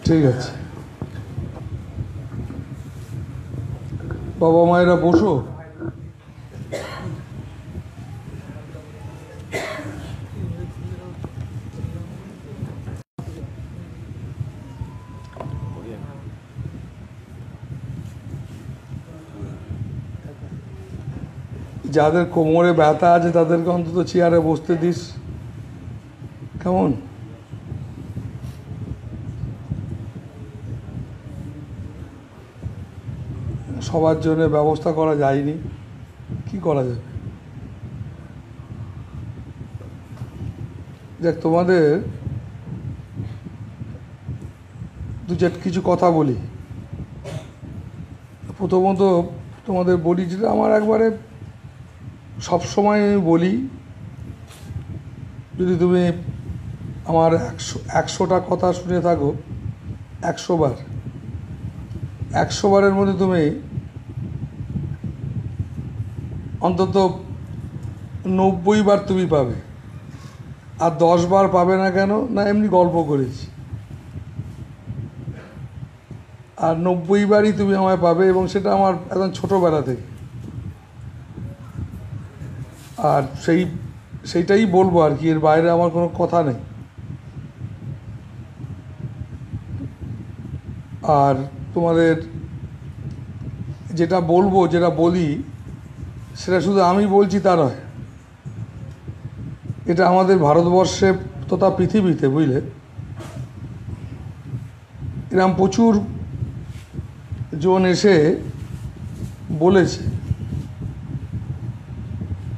ঠিক আছে, বাবা মায়েরা বসো। যাদের কোমরে ব্যথা আছে তাদেরকে অন্তত চেয়ারে বসতে দিস, কেমন? সবার জন্য ব্যবস্থা করা যায়নি, কি করা যাবে? দেখ, তোমাদের কিছু কথা বলি। প্রথমত তোমাদের বলি, যেটা আমার একবারে সবসময় আমি বলি, যদি তুমি আমার 100টা কথা শুনে থাকো, 100 বারের মধ্যে তুমি অন্তত 90 বার তুমি পাবে। আর 10 বার পাবে না কেন? না, এমনি গল্প করেছি। আর 90 বারই তুমি আমায় পাবে, এবং সেটা আমার একদম ছোটোবেলা থেকে। আর সেইটাই বলবো আর কি, এর বাইরে আমার কোনো কথা নেই। আর তোমাদের যেটা বলবো, যেটা বলি, সেটা শুধু আমি বলছি তা নয়, এটা আমাদের ভারতবর্ষে তথা পৃথিবীতে, বুঝলে, এরকম প্রচুর জন এসে বলেছে,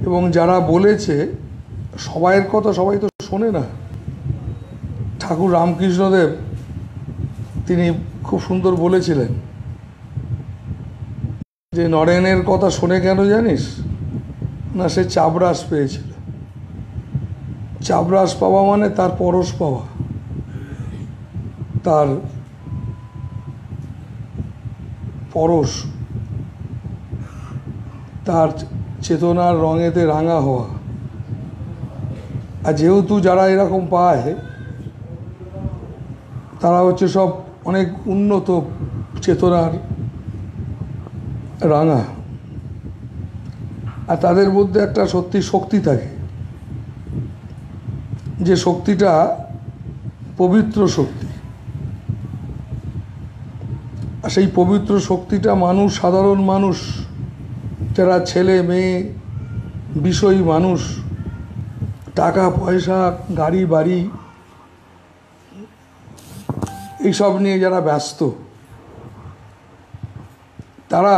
এবং যারা বলেছে সবাইয়ের কথা সবাই তো শোনে না। ঠাকুর রামকৃষ্ণদেব তিনি খুব সুন্দর বলেছিলেন যে নরেনের কথা শোনে কেন জানিস? না, সে চাবরাস পেয়েছিল। চাবরাস পাওয়া মানে তার পরশ পাওয়া, তার পরশ, তার চেতনার রঙেতে রাঙা হওয়া। আর যেহেতু যারা এরকম পায় তারা হচ্ছে সব অনেক উন্নত চেতনার রাঙা, আর তাদের মধ্যে একটা সত্যি শক্তি থাকে, যে শক্তিটা পবিত্র শক্তি। আর সেই পবিত্র শক্তিটা মানুষ, সাধারণ মানুষ, যারা ছেলে মেয়ে বিষয়ী মানুষ, টাকা পয়সা, গাড়ি বাড়ি, এইসব নিয়ে যারা ব্যস্ত, তারা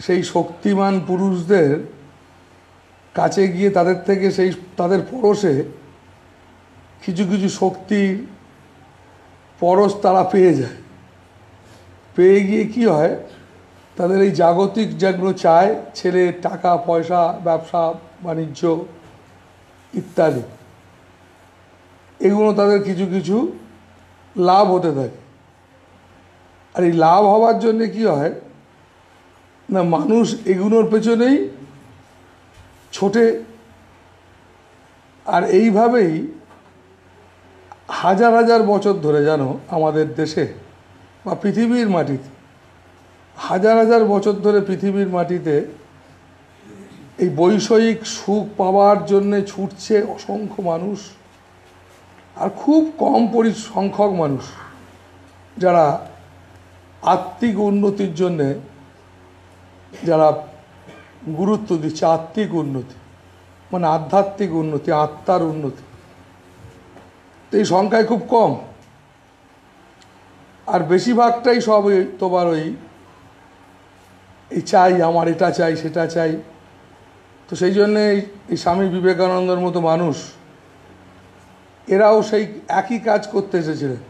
সেই শক্তিমান পুরুষদের কাছে গিয়ে তাদের থেকে তাদের পরশে কিছু কিছু শক্তির পরশ তারা পেয়ে যায়। পেয়ে গিয়ে কি হয়, তাদের এই জাগতিক যেগুলো চায়, ছেলে, টাকা পয়সা, ব্যবসা বাণিজ্য ইত্যাদি, এগুলো তাদের কিছু কিছু লাভ হতে থাকে। আর এই লাভ হওয়ার জন্যে কি হয় না, মানুষ এগুলোর পেছনেই ছোটে। আর এইভাবেই হাজার হাজার বছর ধরে, জানো, আমাদের দেশে বা পৃথিবীর মাটিতে হাজার হাজার বছর ধরে পৃথিবীর মাটিতে এই বৈষয়িক সুখ পাওয়ার জন্যে ছুটছে অসংখ্য মানুষ। আর খুব কম সংখ্যক মানুষ যারা আত্মিক উন্নতির জন্যে যারা গুরুত্ব দিচ্ছে। আত্মিক উন্নতি মানে আধ্যাত্মিক উন্নতি, আত্মার উন্নতি, তো এই সংখ্যায় খুব কম। আর বেশিরভাগটাই সব তোমার এই চাই, আমার এটা চাই, সেটা চাই। তো সেই জন্যে এই স্বামী বিবেকানন্দের মতো মানুষ, এরাও সেই একই কাজ করতে এসেছিলেন।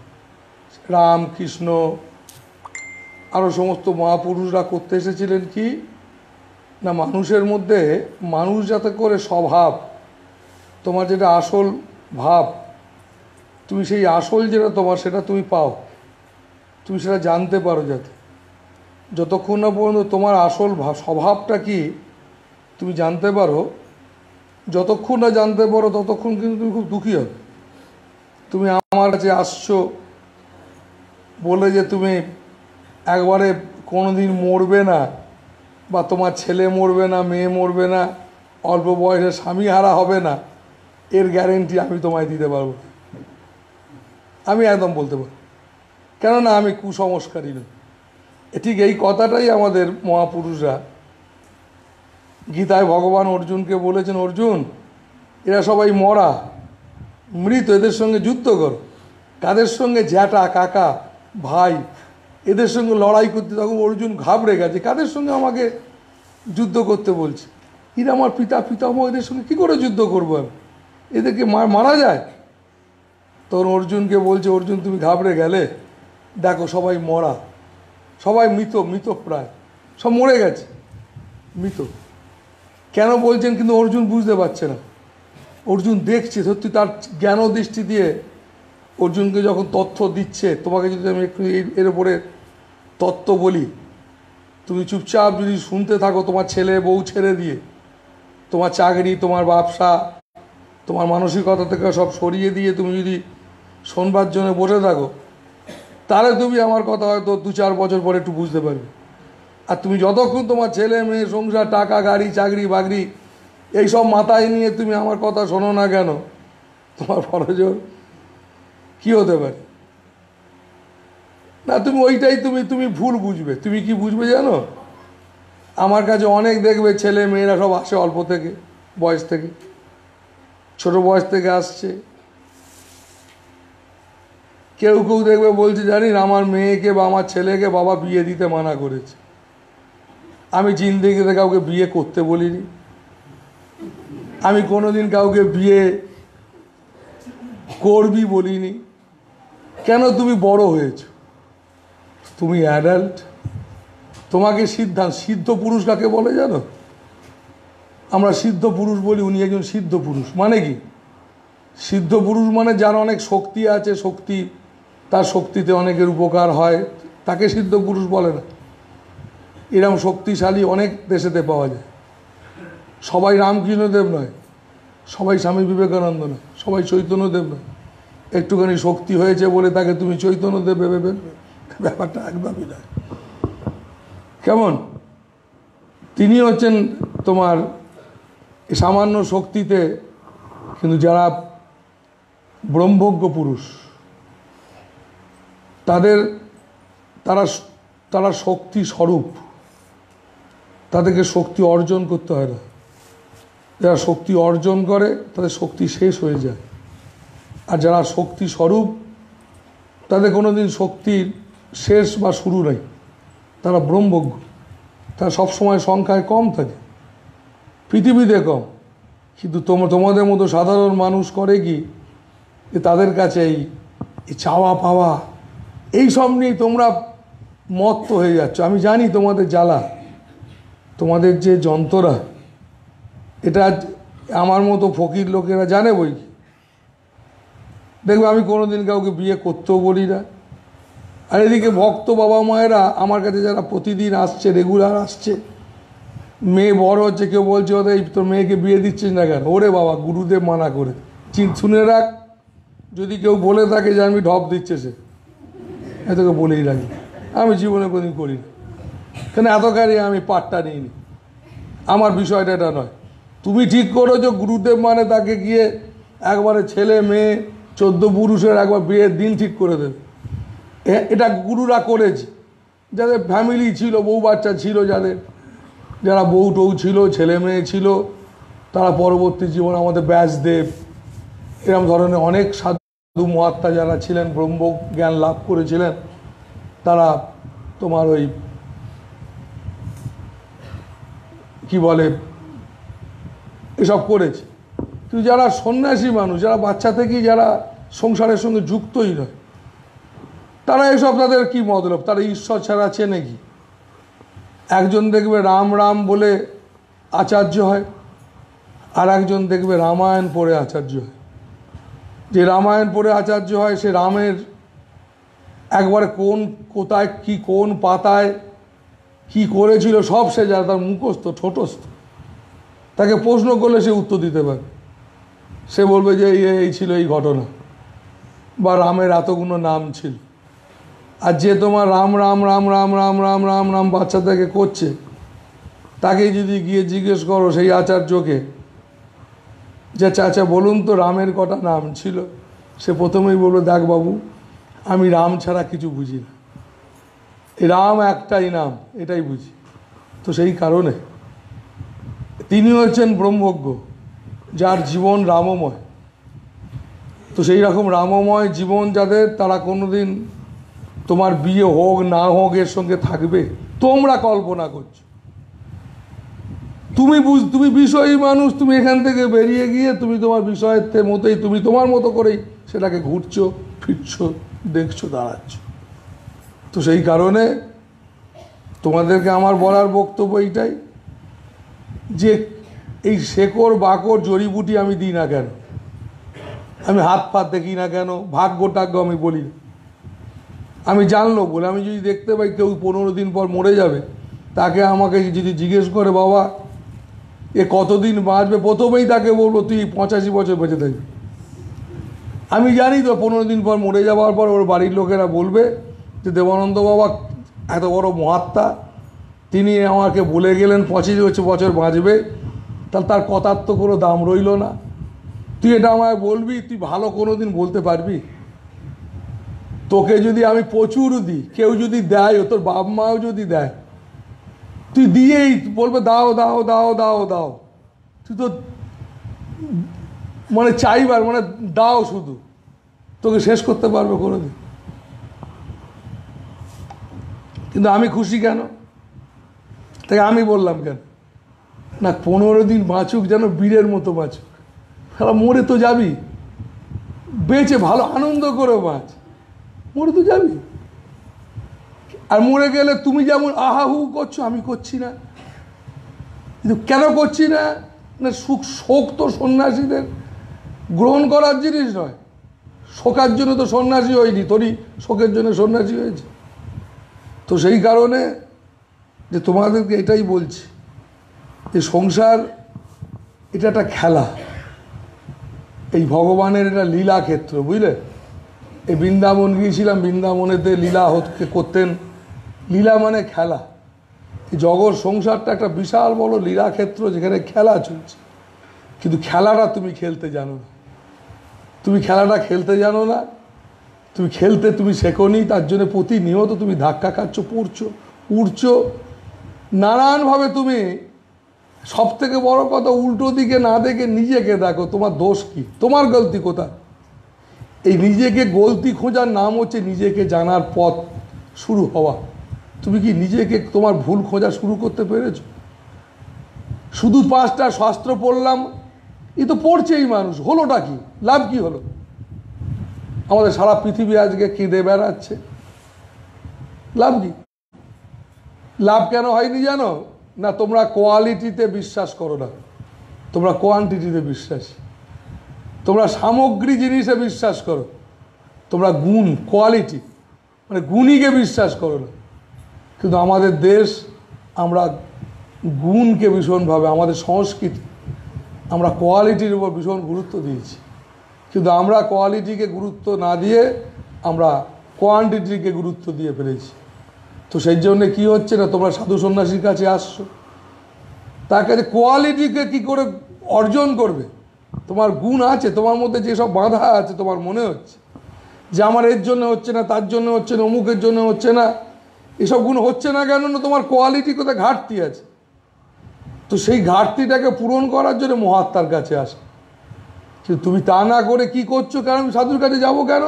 রামকৃষ্ণ আরও সমস্ত মহাপুরুষরা করতে এসেছিলেন কি না, মানুষের মধ্যে, মানুষ যাতে করে স্বভাব, তোমার যেটা আসল ভাব, তুমি সেই আসল যেটা তোমার, সেটা তুমি পাও, তুমি সেটা জানতে পারো। যাতে যতক্ষণ না পর্যন্ত তোমার আসল স্বভাবটা কি তুমি জানতে পারো, যতক্ষণ না জানতে পারো ততক্ষণ কিন্তু তুমি খুব দুঃখী হবে। তুমি আমার কাছে আসছো, বলে যে তুমি একবারে কোনোদিন মরবে না, বা তোমার ছেলে মরবে না, মেয়ে মরবে না, অল্প বয়সে স্বামী হারা হবে না, এর গ্যারেন্টি আমি তোমায় দিতে পারবো। আমি একদম বলতে পারি, কেননা আমি কুসংস্কারী নই। ঠিক এই কথাটাই আমাদের মহাপুরুষরা গীতায় ভগবান অর্জুনকে বলেছেন, অর্জুন এরা সবাই মরা, মৃত, এদের সঙ্গে যুদ্ধ করো। কাদের সঙ্গে? জ্যাঠা, কাকা, ভাই, এদের সঙ্গে লড়াই করতে। তখন অর্জুন ঘাবড়ে গেছে, কাদের সঙ্গে আমাকে যুদ্ধ করতে বলছে? এরা আমার পিতা পিতামহ, এদের সঙ্গে কী করে যুদ্ধ করবো আমি? এদেরকে মারা যায়। তখন অর্জুনকে বলছে, অর্জুন তুমি ঘাবড়ে গেলে, দেখো সবাই মরা, সবাই মৃতপ্রায়, সব মরে গেছে, মৃত। কেন বলছেন? কিন্তু অর্জুন বুঝতে পারছে না। অর্জুন দেখছে সত্যি, তার জ্ঞান দৃষ্টি দিয়ে অর্জুনকে যখন তথ্য দিচ্ছে। তোমাকে যদি আমি একটু এর উপরে তত্ত্ব বলি, তুমি চুপচাপ যদি শুনতে থাকো, তোমার ছেলে বউ ছেড়ে দিয়ে, তোমার চাকরি, তোমার ব্যবসা, তোমার মানসিকতা থেকে সব সরিয়ে দিয়ে তুমি যদি শোনবার জন্য বসে থাকো, তাহলে তুমি আমার কথা হয়তো 2-4 বছর পরে একটু বুঝতে পারবে। আর তুমি যতক্ষণ তোমার ছেলে মেয়ে, সংসার, টাকা, গাড়ি, চাকরি বাকরি এইসব মাথায় নিয়ে তুমি আমার কথা শোনো না কেন, তোমার ফরজোর কী হতে পারে না? তুমি ওইটাই তুমি ভুল বুঝবে। তুমি কি বুঝবে জানো? আমার কাছে অনেক দেখবে ছেলে মেয়েরা সব আসে অল্প থেকে, বয়স থেকে, ছোট বয়স থেকে আসছে। কেউ কেউ দেখবে বলছে, জানিস আমার মেয়েকে বা আমার ছেলেকে বাবা বিয়ে দিতে মানা করেছে। আমি জিন্দেগিতে কাউকে বিয়ে করতে বলিনি, আমি কোনোদিন কাউকে বিয়ে করবি বলিনি। কেন? তুমি বড় হয়েছো, তুমি অ্যাডাল্ট, তোমাকে সিদ্ধ পুরুষ কাকে বলে জানো? আমরা সিদ্ধ পুরুষ বলি, উনি একজন সিদ্ধ পুরুষ। মানে কি? সিদ্ধ পুরুষ মানে যার অনেক শক্তি আছে, তার শক্তিতে অনেকের উপকার হয়, তাকে সিদ্ধ পুরুষ বলে না। এরকম শক্তিশালী অনেক দেশেতে পাওয়া যায়। সবাই রামকৃষ্ণদেব নয়, সবাই স্বামী বিবেকানন্দ নয়, সবাই চৈতন্যদেব নয়। একটুখানি শক্তি হয়েছে বলে তাকে তুমি চৈতন্যদেব ভেবে ফেলবে, ব্যাপারটা একদমই নয়। কেমন? তিনি হচ্ছেন তোমার সামান্য শক্তিতে, কিন্তু যারা ব্রহ্মজ্ঞ পুরুষ, তারা শক্তি স্বরূপ, তাদেরকে শক্তি অর্জন করতে হয় না। যারা শক্তি অর্জন করে তাদের শক্তি শেষ হয়ে যায়। আর যারা শক্তি স্বরূপ, তাদের কোনোদিন শক্তির শেষ বা শুরু নেই। তারা ব্রহ্মজ্ঞ, তারা সবসময় সংখ্যায় কম থাকে, পৃথিবীতে কম। কিন্তু তোমাদের মতো সাধারণ মানুষ করে কি, যে তাদের কাছে এই চাওয়া পাওয়া এই সব নিয়ে তোমরা মত্ত হয়ে যাচ্ছ। আমি জানি তোমাদের জ্বালা, তোমাদের যে যন্ত্রণা, এটা আমার মতো ফকির লোকেরা জানে বই। দেখবে আমি কোনোদিন কাউকে বিয়ে করতেও বলি না। আর এদিকে ভক্ত বাবা মায়েরা আমার কাছে যারা প্রতিদিন আসছে, রেগুলার আসছে, মেয়ে বড় হচ্ছে, কেউ বলছে ওদের তোর মেয়েকে বিয়ে দিচ্ছিস না কেন? ওরে বাবা, গুরুদেব মানা করে। শুনে রাখ, যদি কেউ বলে থাকে যে আমি ঢপ দিচ্ছে, সে এতকে বলেই রাখি, আমি জীবনে কোনোদিন করি না। কেন? এতকারই আমি পাটটা নিইনি। আমার বিষয়টা এটা নয়। তুমি ঠিক করো যে গুরুদেব মানে তাকে গিয়ে একবারে ছেলে মেয়ে 14 পুরুষের একবার বিয়ের দিন ঠিক করে দেবে। এটা গুরুরা করেছে, যাদের ফ্যামিলি ছিল, বউ বাচ্চা ছিল, যারা বউ টৌ ছিল, ছেলে মেয়ে ছিল, তারা পরবর্তী জীবন আমাদের ব্যাসদেব, এরকম ধরনের অনেক সাধু মহাত্মা যারা ছিলেন, ব্রহ্ম জ্ঞান লাভ করেছিলেন, তারা তোমার ওই কি বলে এসব করেছে। কিন্তু যারা সন্ন্যাসী মানুষ, যারা বাচ্চা থেকেই যারা সংসারের সঙ্গে যুক্তই নয়, তারা এসব, তাদের কি মতলব? তারা ঈশ্বর ছাড়া চেনে কি? একজন দেখবে রাম রাম বলে আচার্য হয়, আর একজন দেখবে রামায়ণ পড়ে আচার্য হয়। যে রামায়ণ পড়ে আচার্য হয়, সে রামের একবারে কোথায় কি, কোন পাতায় কি করেছিল সব সে জানে, তার মুখস্থ ঠোঁটস্থ। তাকে প্রশ্ন করলে সে উত্তর দিতে পারে। সে বলবে যে এই ছিল এই ঘটনা, বা রামের এতগুলো নাম ছিল। আর যে তোমার রাম রাম রাম রাম রাম রাম রাম রাম বাচ্চা থেকে করছে, তাকে যদি গিয়ে জিজ্ঞেস করো সেই আচার্যকে যে চাচা বলুন তো রামের কটা নাম ছিল, সে প্রথমেই বলবে দেখ বাবু, আমি রাম ছাড়া কিছু বুঝি না, এই রাম একটাই নাম, এটাই বুঝি। তো সেই কারণে তিনি হচ্ছেন ব্রহ্মজ্ঞ, যার জীবন রামময়। তো সেই রকম রামময় জীবন যাদের, তারা কোনোদিন তোমার বিয়ে হোক না হোক এর সঙ্গে থাকবে। তোমরা কল্পনা করছো, তুমি বিষয়ী মানুষ, তুমি এখান থেকে বেরিয়ে গিয়ে তুমি তোমার বিষয়ের মতোই তুমি তোমার মতো করেই সেটাকে ঘুরছো ফিরছো দেখছো দাঁড়াচ্ছ। তো সেই কারণে তোমাদেরকে আমার বলার বক্তব্য এইটাই যে এই শেকড় বাকড় জড়িবুটি আমি দিই না কেন, আমি হাত ফাত দেখি না কেন, ভাগ্য টাগ্য আমি বলি না, আমি জানলো বলে। আমি যদি দেখতে পাই কেউ 15 দিন পর মরে যাবে, তাকে আমাকে যদি জিজ্ঞেস করে বাবা এ কতদিন বাঁচবে, প্রথমেই তাকে বলবো তুই 85 বছর বেঁচে থাকবি। আমি জানি তো 15 দিন পর মরে যাওয়ার পর ওর বাড়ির লোকেরা বলবে যে দেবানন্দ বাবা এত বড় মহাত্মা, তিনি আমাকে বলে গেলেন 25 বছর বাঁচবে, তাহলে তার কথার তো কোনো দাম রইল না। তুই এটা আমায় বলবি, তুই ভালো কোনো দিন বলতে পারবি? তোকে যদি আমি প্রচুর দিই, কেউ যদি দেয়, তোর বাপ মাও যদি দেয়, তুই দিয়েই বলবে দাও দাও দাও দাও দাও, তুই তো মানে চাইবার মানে দাও শুধু, তোকে শেষ করতে পারবে কোনোদিন? কিন্তু আমি খুশি কেন? তাই আমি বললাম কেন না 15 দিন বাঁচুক, যেন বীরের মতো বাঁচুক। তারা মরে তো যাবি, বেঁচে ভালো আনন্দ করে বাঁচ, মরে তো যাবি। আর মরে গেলে তুমি যেমন আহাহু করছো, আমি করছি না। কিন্তু কেন করছি না? না শোক তো সন্ন্যাসীদের গ্রহণ করার জিনিস নয়। শোকার জন্য তো সন্ন্যাসী হয়নি, তোরই শোকের জন্য সন্ন্যাসী হয়েছে। তো সেই কারণে যে তোমাদেরকে এটাই বলছি যে সংসার এটা একটা খেলা, এই ভগবানের এটা লীলা ক্ষেত্র, বুঝলে? এই বৃন্দাবন গিয়েছিলাম, বৃন্দাবনেতে লীলা করতেন। লীলা মানে খেলা। এই জগৎ সংসারটা একটা বিশাল বড় লীলা ক্ষেত্র, যেখানে খেলা চলছে। কিন্তু খেলাটা তুমি খেলতে জানো না, তুমি খেলাটা খেলতে জানো না, তুমি খেলতে তুমি শেখোনি, তার জন্য প্রতিনিয়ত তুমি ধাক্কা খাচ্ছ, পড়ছো, উঠছো নানানভাবে। তুমি সব থেকে বড় কথা, উল্টো দিকে না দেখে নিজেকে দেখো, তোমার দোষ কি, তোমার গলতি কোথায়। এই নিজেকে গলতি খোঁজার নাম হচ্ছে নিজেকে জানার পথ শুরু হওয়া। তুমি কি নিজেকে তোমার ভুল খোঁজা শুরু করতে পেরেছো? শুধু 5টা শাস্ত্র পড়লাম, এ তো পড়ছেই মানুষ, হলোটা কি, লাভ কি হলো? আমাদের সারা পৃথিবী আজকে কেঁদে বেড়াচ্ছে, লাভ কি? লাভ কেন হয়নি জানো? না তোমরা কোয়ালিটিতে বিশ্বাস করো না, তোমরা কোয়ান্টিটিতে বিশ্বাসী। তোমরা সামগ্রী জিনিসে বিশ্বাস করো, তোমরা গুণ কোয়ালিটি মানে গুণীকে বিশ্বাস করো না। কিন্তু আমাদের দেশ, আমরা গুণকে ভীষণভাবে, আমাদের সংস্কৃতি, আমরা কোয়ালিটির উপর ভীষণ গুরুত্ব দিয়েছি। কিন্তু আমরা কোয়ালিটিকে গুরুত্ব না দিয়ে আমরা কোয়ান্টিটিকে গুরুত্ব দিয়ে ফেলেছি। তো সেই জন্যে কী হচ্ছে না, তোমরা সাধু সন্ন্যাসীর কাছে আসছো, তার কাছে কোয়ালিটিকে কী করে অর্জন করবে? তোমার গুণ আছে, তোমার মধ্যে যেসব বাধা আছে, তোমার মনে হচ্ছে যে আমার এর জন্য হচ্ছে না, তার জন্য হচ্ছে না, অমুকের জন্য হচ্ছে না, এসব গুণ হচ্ছে না কেন? না তোমার কোয়ালিটি কোথায় ঘাটতি আছে। তো সেই ঘাটতিটাকে পূরণ করার জন্য মহাত্মার কাছে আসে। কিন্তু তুমি তা না করে কি করছো? কেন আমি সাধুর কাছে যাবো কেন?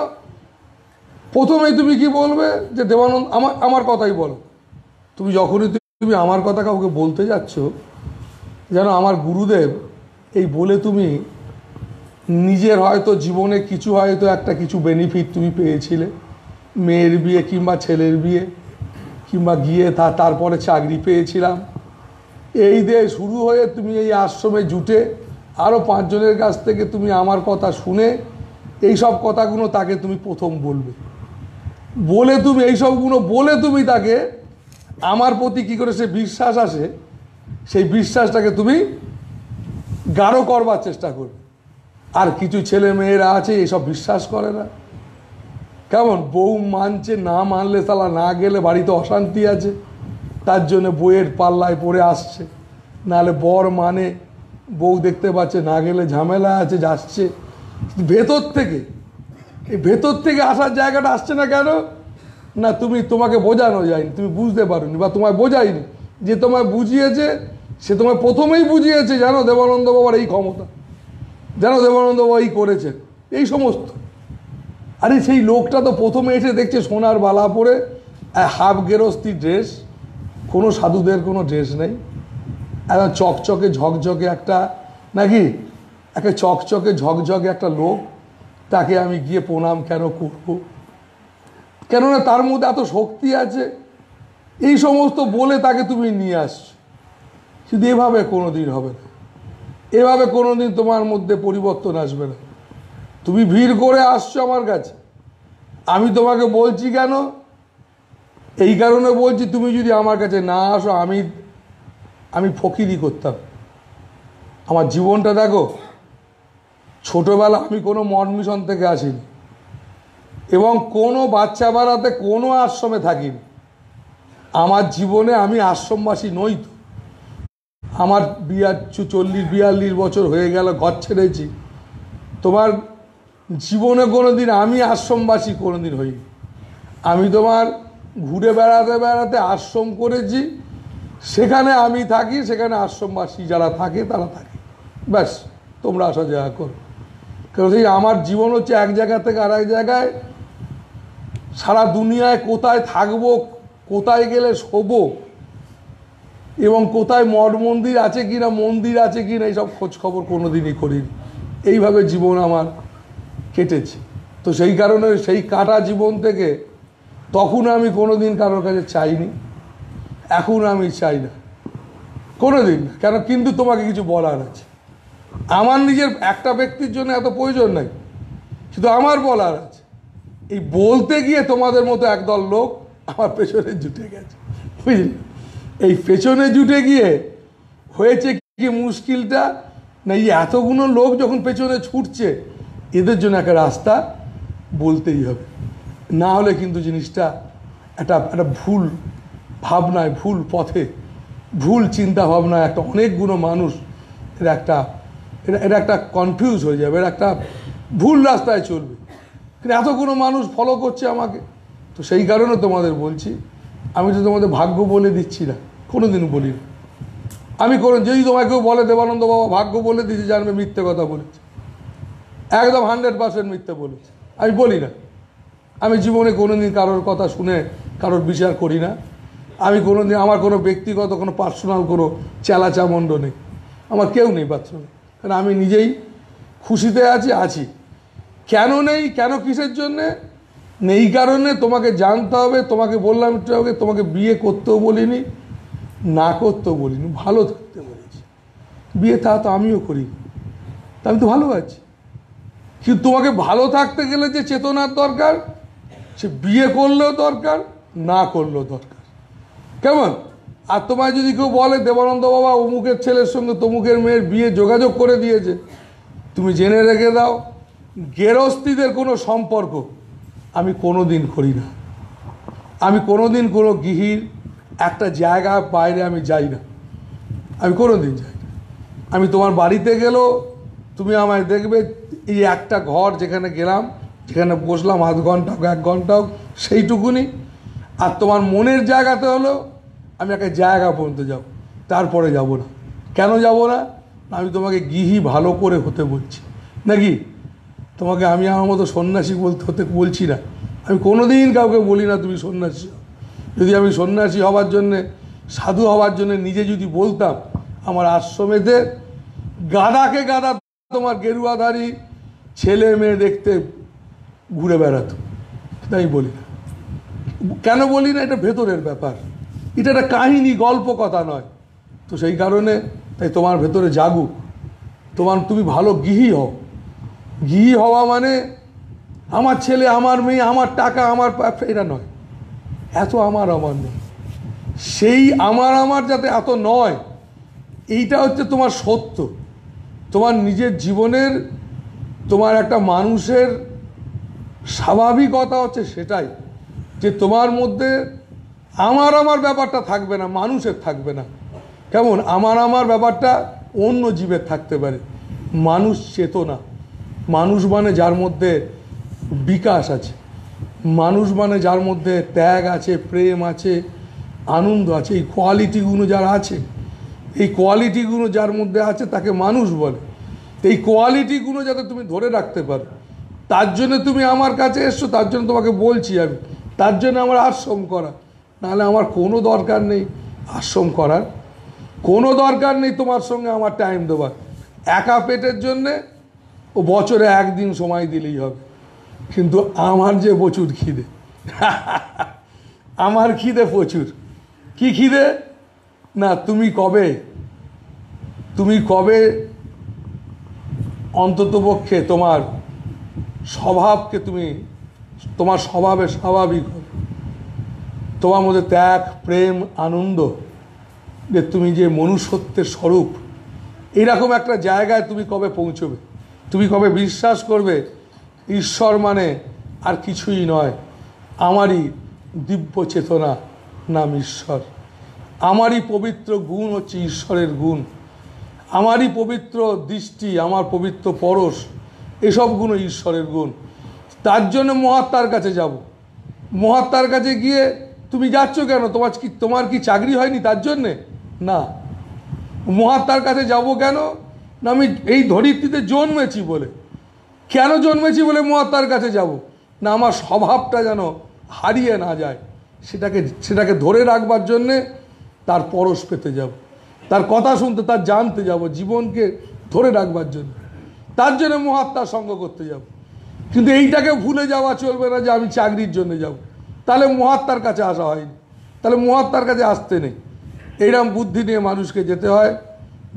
প্রথমেই তুমি কি বলবে যে দেবানন্দ আমার কথাই বলো। তুমি যখনই তুমি আমার কথা কাউকে বলতে যাচ্ছ, যেন আমার গুরুদেব এই বলে তুমি নিজের হয়তো জীবনে কিছু হয়তো একটা কিছু বেনিফিট তুমি পেয়েছিলে, মেয়ের বিয়ে কিংবা ছেলের বিয়ে কিংবা গিয়ে তারপরে চাকরি পেয়েছিলাম, এই দিয়ে শুরু হয়ে তুমি এই আশ্রমে জুটে আরও 5 জনের কাছ থেকে তুমি আমার কথা শুনে এই সব কথাগুলো তাকে তুমি প্রথম বলবে, বলে তুমি এইসবগুলো বলে তুমি তাকে আমার প্রতি কী করে সে বিশ্বাস আসে, সেই বিশ্বাসটাকে তুমি গাঢ় করবার চেষ্টা করবে। আর কিছু ছেলে মেয়েরা আছে এসব বিশ্বাস করে না, কেমন বউ মানছে, না মানলে শালা না গেলে বাড়িতে অশান্তি আছে, তার জন্য বউয়ের পাল্লায় পড়ে আসছে। নাহলে বর মানে বউ দেখতে পাচ্ছে না গেলে ঝামেলা আছে, যাচ্ছে। ভেতর থেকে, এই ভেতর থেকে আসার জায়গাটা আসছে না কেন? না তোমাকে বোঝানো যায়নি, তুমি বুঝতে পারোনি, বা তোমায় বোঝায়নি। যে তোমায় বুঝিয়েছে সে তোমায় প্রথমেই বুঝিয়েছে, জানো দেবানন্দ বাবার এই ক্ষমতা, জানো দেবানন্দ বাবা এই করেছেন এই সমস্ত। আরে সেই লোকটা তো প্রথমে এসে দেখছে সোনার বালা পরে, হাফ গেরস্তি ড্রেস, কোনো সাধুদের কোনো ড্রেস নেই, একদম চকচকে ঝকঝকে একটা, নাকি একটা চকচকে ঝকঝকে একটা লোক, তাকে আমি গিয়ে প্রণাম কেন করব? কেননা তার মধ্যে এত শক্তি আছে, এই সমস্ত বলে তাকে তুমি নিয়ে আসছো। কিন্তু এভাবে কোনো দিন হবে না, এভাবে কোনো দিন তোমার মধ্যে পরিবর্তন আসবে না। তুমি ভিড় করে আসছো আমার কাছে, আমি তোমাকে বলছি কেন? এই কারণে বলছি, তুমি যদি আমার কাছে না আসো আমি ফকিরি করতাম। আমার জীবনটা দেখো, ছোটোবেলা আমি কোনো মঠ মিশন থেকে আসিনি, এবং কোনো বাচ্চা বাড়াতে কোনো আশ্রমে থাকিনি। আমার জীবনে আমি আশ্রমবাসী নই তো। আমার 40-42 বছর হয়ে গেল, ঘর ছেড়েছি। তোমার জীবনে কোনো দিন আমি আশ্রমবাসী কোনো দিন হইনি। আমি তোমার ঘুরে বেড়াতে বেড়াতে আশ্রম করেছি, সেখানে আমি থাকি, সেখানে আশ্রমবাসী যারা থাকে তারা থাকে, ব্যাস। তোমরা আসা যাওয়া করো। কারণ সেই আমার জীবন হচ্ছে এক জায়গা থেকে আর এক জায়গায়, সারা দুনিয়ায় কোথায় থাকবো, কোথায় গেলে শোবো, এবং কোথায় মঠ মন্দির আছে কিনা, মন্দির আছে কিনা, এইসব খোঁজ খবর কোনো দিনই করিনি। এইভাবে জীবন আমার কেটেছে। তো সেই কারণে সেই কাটা জীবন থেকে তখন আমি কোনো দিন কারোর কাছে চাইনি, এখন আমি চাই না, কোনো দিন না। কেন? কিন্তু তোমাকে কিছু বলার আছে। আমার নিজের একটা ব্যক্তির জন্য এত প্রয়োজন নাই, শুধু আমার বলার আছে। এই বলতে গিয়ে তোমাদের মতো একদল লোক আমার পেছনে জুটে গেছে, বুঝলি? এই পেছনে জুটে গিয়ে হয়েছে কি মুশকিলটা, না এই এতগুলো লোক যখন পেছনে ছুটছে, এদের জন্য একটা রাস্তা বলতেই হবে, না হলে কিন্তু জিনিসটা একটা ভুল ভাবনায়, ভুল পথে, ভুল চিন্তা ভাবনায় একটা অনেকগুলো মানুষ এটা একটা কনফিউজ হয়ে যাবে, এর একটা ভুল রাস্তায় চলবে। কিন্তু এতগুলো মানুষ ফলো করছে আমাকে, তো সেই কারণে তোমাদের বলছি। আমি তো তোমাদের ভাগ্য বলে দিচ্ছি না, কোনো দিন বলি না আমি। যদি তোমাকেও বলে দেবানন্দ বাবা ভাগ্য বলে দিচ্ছি, জানবে মিথ্যে কথা বলেছে, একদম 100% মিথ্যে বলেছে। আমি বলি না। আমি জীবনে কোনোদিন কারোর কথা শুনে কারোর বিচার করি না। আমি কোনোদিন আমার কোনো ব্যক্তিগত কোনো পার্সোনাল কোনো চেলাচামণ্ড নেই, আমার কেউ নেই পার্সোনাল। কারণ আমি নিজেই খুশিতে আছি। কেন নেই, কেন কিসের জন্যে নেই? কারণে তোমাকে জানতে হবে। তোমাকে বললাম একটু আগে, তোমাকে বিয়ে করতেও বলিনি, না করতেও বলিনি, ভালো থাকতে বলেছি। বিয়ে তা তো আমিও করি, তা আমি তো ভালো আছি। কিন্তু তোমাকে ভালো থাকতে গেলে যে চেতনার দরকার, সে বিয়ে করলেও দরকার, না করলেও দরকার। কেমন? আর তোমায় যদি কেউ বলে দেবানন্দ বাবা অমুকের ছেলের সঙ্গে তমুকের মেয়ের বিয়ে যোগাযোগ করে দিয়েছে, তুমি জেনে রেখে দাও, গেরস্তিদের কোনো সম্পর্ক আমি কোনো দিন করি না। আমি কোনো দিন কোনো গৃহীর একটা জায়গা বাইরে আমি যাই না, আমি কোনো দিন যাই না। আমি তোমার বাড়িতে গেলেও তুমি আমায় দেখবে এই একটা ঘর যেখানে গেলাম, যেখানে বসলাম আধ ঘন্টা হোক 1 ঘন্টা হোক, সেইটুকুনি। আর তোমার মনের জায়গাতে হলো আমি একটা জায়গা পর্যন্ত যাব, তারপরে যাব না। কেন যাব না? আমি তোমাকে গৃহী ভালো করে হতে বলছি, নাকি তোমাকে আমি আমার মতো সন্ন্যাসী হতে বলছি না। আমি কোনো দিন কাউকে বলি না তুমি সন্ন্যাসী হও। যদি আমি সন্ন্যাসী হওয়ার জন্যে, সাধু হওয়ার জন্যে নিজে যদি বলতাম, আমার আশ্রমেতে গাদাকে গাদা তোমার গেরুয়াধারী ছেলে মেয়ে দেখতে ঘুরে বেড়াতো। তাই বলি না। কেন বলি না? এটা ভেতরের ব্যাপার, এটা একটা কাহিনী, গল্প কথা নয়। তো সেই কারণে তাই তোমার ভেতরে জাগুক, তুমি ভালো গৃহী হও। গৃহী হওয়া মানে আমার ছেলে, আমার মেয়ে, আমার টাকা, আমার এটা নয়। এত আমার নয়, সেই আমার যাতে এত নয়, এইটা হচ্ছে তোমার সত্য। তোমার নিজের জীবনের, তোমার একটা মানুষের স্বাভাবিকতা হচ্ছে সেটাই, যে তোমার মধ্যে আমার ব্যাপারটা থাকবে না, মানুষের থাকবে না। কেমন আমার ব্যাপারটা অন্য জীবের থাকতে পারে। মানুষ চেতনা, মানুষ মানে যার মধ্যে বিকাশ আছে, মানুষ মানে যার মধ্যে ত্যাগ আছে, প্রেম আছে, আনন্দ আছে, এই কোয়ালিটিগুলো যার আছে, এই কোয়ালিটিগুলো যার মধ্যে আছে তাকে মানুষ বলে। এই কোয়ালিটিগুলো যাতে তুমি ধরে রাখতে পারো, তার জন্য তুমি আমার কাছে এসছো, তার জন্য তোমাকে বলছি আমি, তার জন্য আমার আশ্রম করা। নাহলে আমার কোনো দরকার নেই আশ্রম করার, কোনো দরকার নেই তোমার সঙ্গে আমার টাইম দেওয়ার। একা পেটের জন্যে ও বছরে একদিন সময় দিলেই হবে। কিন্তু আমার যে প্রচুর খিদে, আমার খিদে প্রচুর। কি খিদে না, তুমি কবে অন্ততপক্ষে তোমার স্বভাবকে তোমার স্বভাবে স্বাভাবিক হবে, তোমার মধ্যে ত্যাগ, প্রেম, আনন্দ, যে তুমি যে মনুষ্যত্বের স্বরূপ, এইরকম একটা জায়গায় তুমি কবে পৌঁছবে, তুমি কবে বিশ্বাস করবে ঈশ্বর মানে আর কিছুই নয়, আমারই দিব্য চেতনা নাম ঈশ্বর, আমারই পবিত্র গুণ হচ্ছে ঈশ্বরের গুণ, আমারই পবিত্র দৃষ্টি, আমার পবিত্র পরশ, এসব গুণ ঈশ্বরের গুণ। তার জন্য মহাত্মার কাছে যাব। মহাত্মার কাছে গিয়ে তুমি যাচ্ছ কেন? তোমার কি চাকরি হয়নি তার জন্যে? না। মহাত্মার কাছে যাব কেন না, আমি এই ধরিত্রীতে জন্মেছি বলে। কেন জন্মেছি বলে মহাত্মার কাছে যাব না, আমার স্বভাবটা যেন হারিয়ে না যায়, সেটাকে ধরে রাখবার জন্যে তার পরশ পেতে যাব, তার কথা শুনতে, তার জানতে যাব, জীবনকে ধরে রাখবার জন্য। তার জন্য মহাত্মার সঙ্গ করতে যাব। কিন্তু এইটাকে ভুলে যাওয়া চলবে না যে আমি চাকরির জন্য যাব, তাহলে মহাত্মার কাছে আসা হয়নি, তাহলে মহাত্মার কাছে আসতে নেই। এইরকম বুদ্ধি নিয়ে মানুষকে যেতে হয়।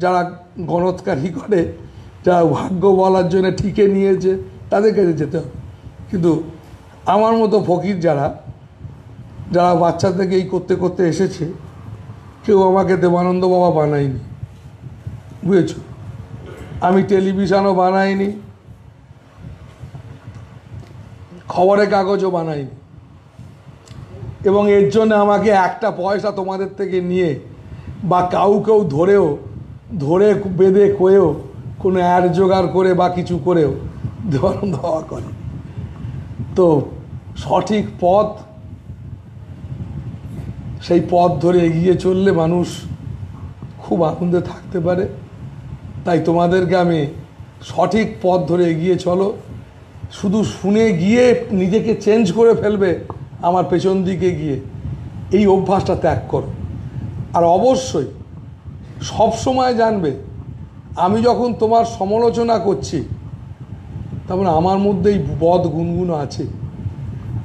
যারা গণৎকারী করে, যারা ভাগ্য বলার জন্য ঠিকে নিয়েছে, তাদের কাছে যেতে হবে। কিন্তু আমার মতো ফকির যারা বাচ্চা থেকে এই করতে করতে এসেছে, কেউ আমাকে দেবানন্দ বাবা বানায়নি, বুঝেছ? আমি টেলিভিশনও বানাইনি, খবরের কাগজও বানাইনি, এবং এর জন্য আমাকে একটা পয়সা তোমাদের থেকে নিয়ে বা কেউ ধরে বেঁধে কয়েও কোনো অ্যাড জোগাড় করে বা কিছু করেও দেবানন্দ বাবা করে। তো সঠিক পথ, সেই পথ ধরে এগিয়ে চললে মানুষ খুব আনন্দে থাকতে পারে। তাই তোমাদেরকে আমি সঠিক পথ ধরে এগিয়ে চলো। শুধু শুনে গিয়ে নিজেকে চেঞ্জ করে ফেলবে আমার পেছন দিকে গিয়ে, এই অভ্যাসটা ত্যাগ করো। আর অবশ্যই সব সময় জানবে, আমি যখন তোমার সমালোচনা করছি, তার মানে আমার মধ্যে এই বদ গুণগুলো আছে।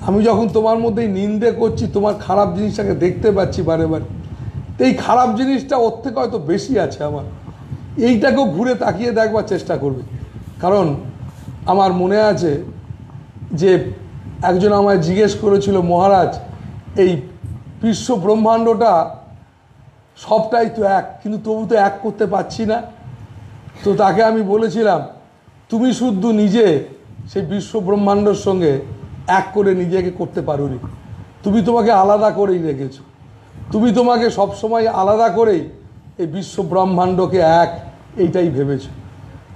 আমি যখন তোমার মধ্যে নিন্দে করছি, তোমার খারাপ জিনিসটাকে দেখতে পাচ্ছি বারে বারে, তো এই খারাপ জিনিসটা ওর থেকে হয়তো বেশি আছে আমার। এইটাকেও ঘুরে তাকিয়ে দেখবার চেষ্টা করবে। কারণ আমার মনে আছে যে একজন আমায় জিজ্ঞেস করেছিল, মহারাজ এই বিশ্ব ব্রহ্মাণ্ডটা সবটাই তো এক, কিন্তু তবু তো এক করতে পারছি না। তো তাকে আমি বলেছিলাম, তুমি শুধু নিজে সেই বিশ্ব ব্রহ্মাণ্ডের সঙ্গে এক করে নিজেকে করতে পারোনি, তুমি তোমাকে আলাদা করেই রেখেছো। তুমি তোমাকে সবসময় আলাদা করেই এই বিশ্ব ব্রহ্মাণ্ডকে এক, এইটাই ভেবেছো।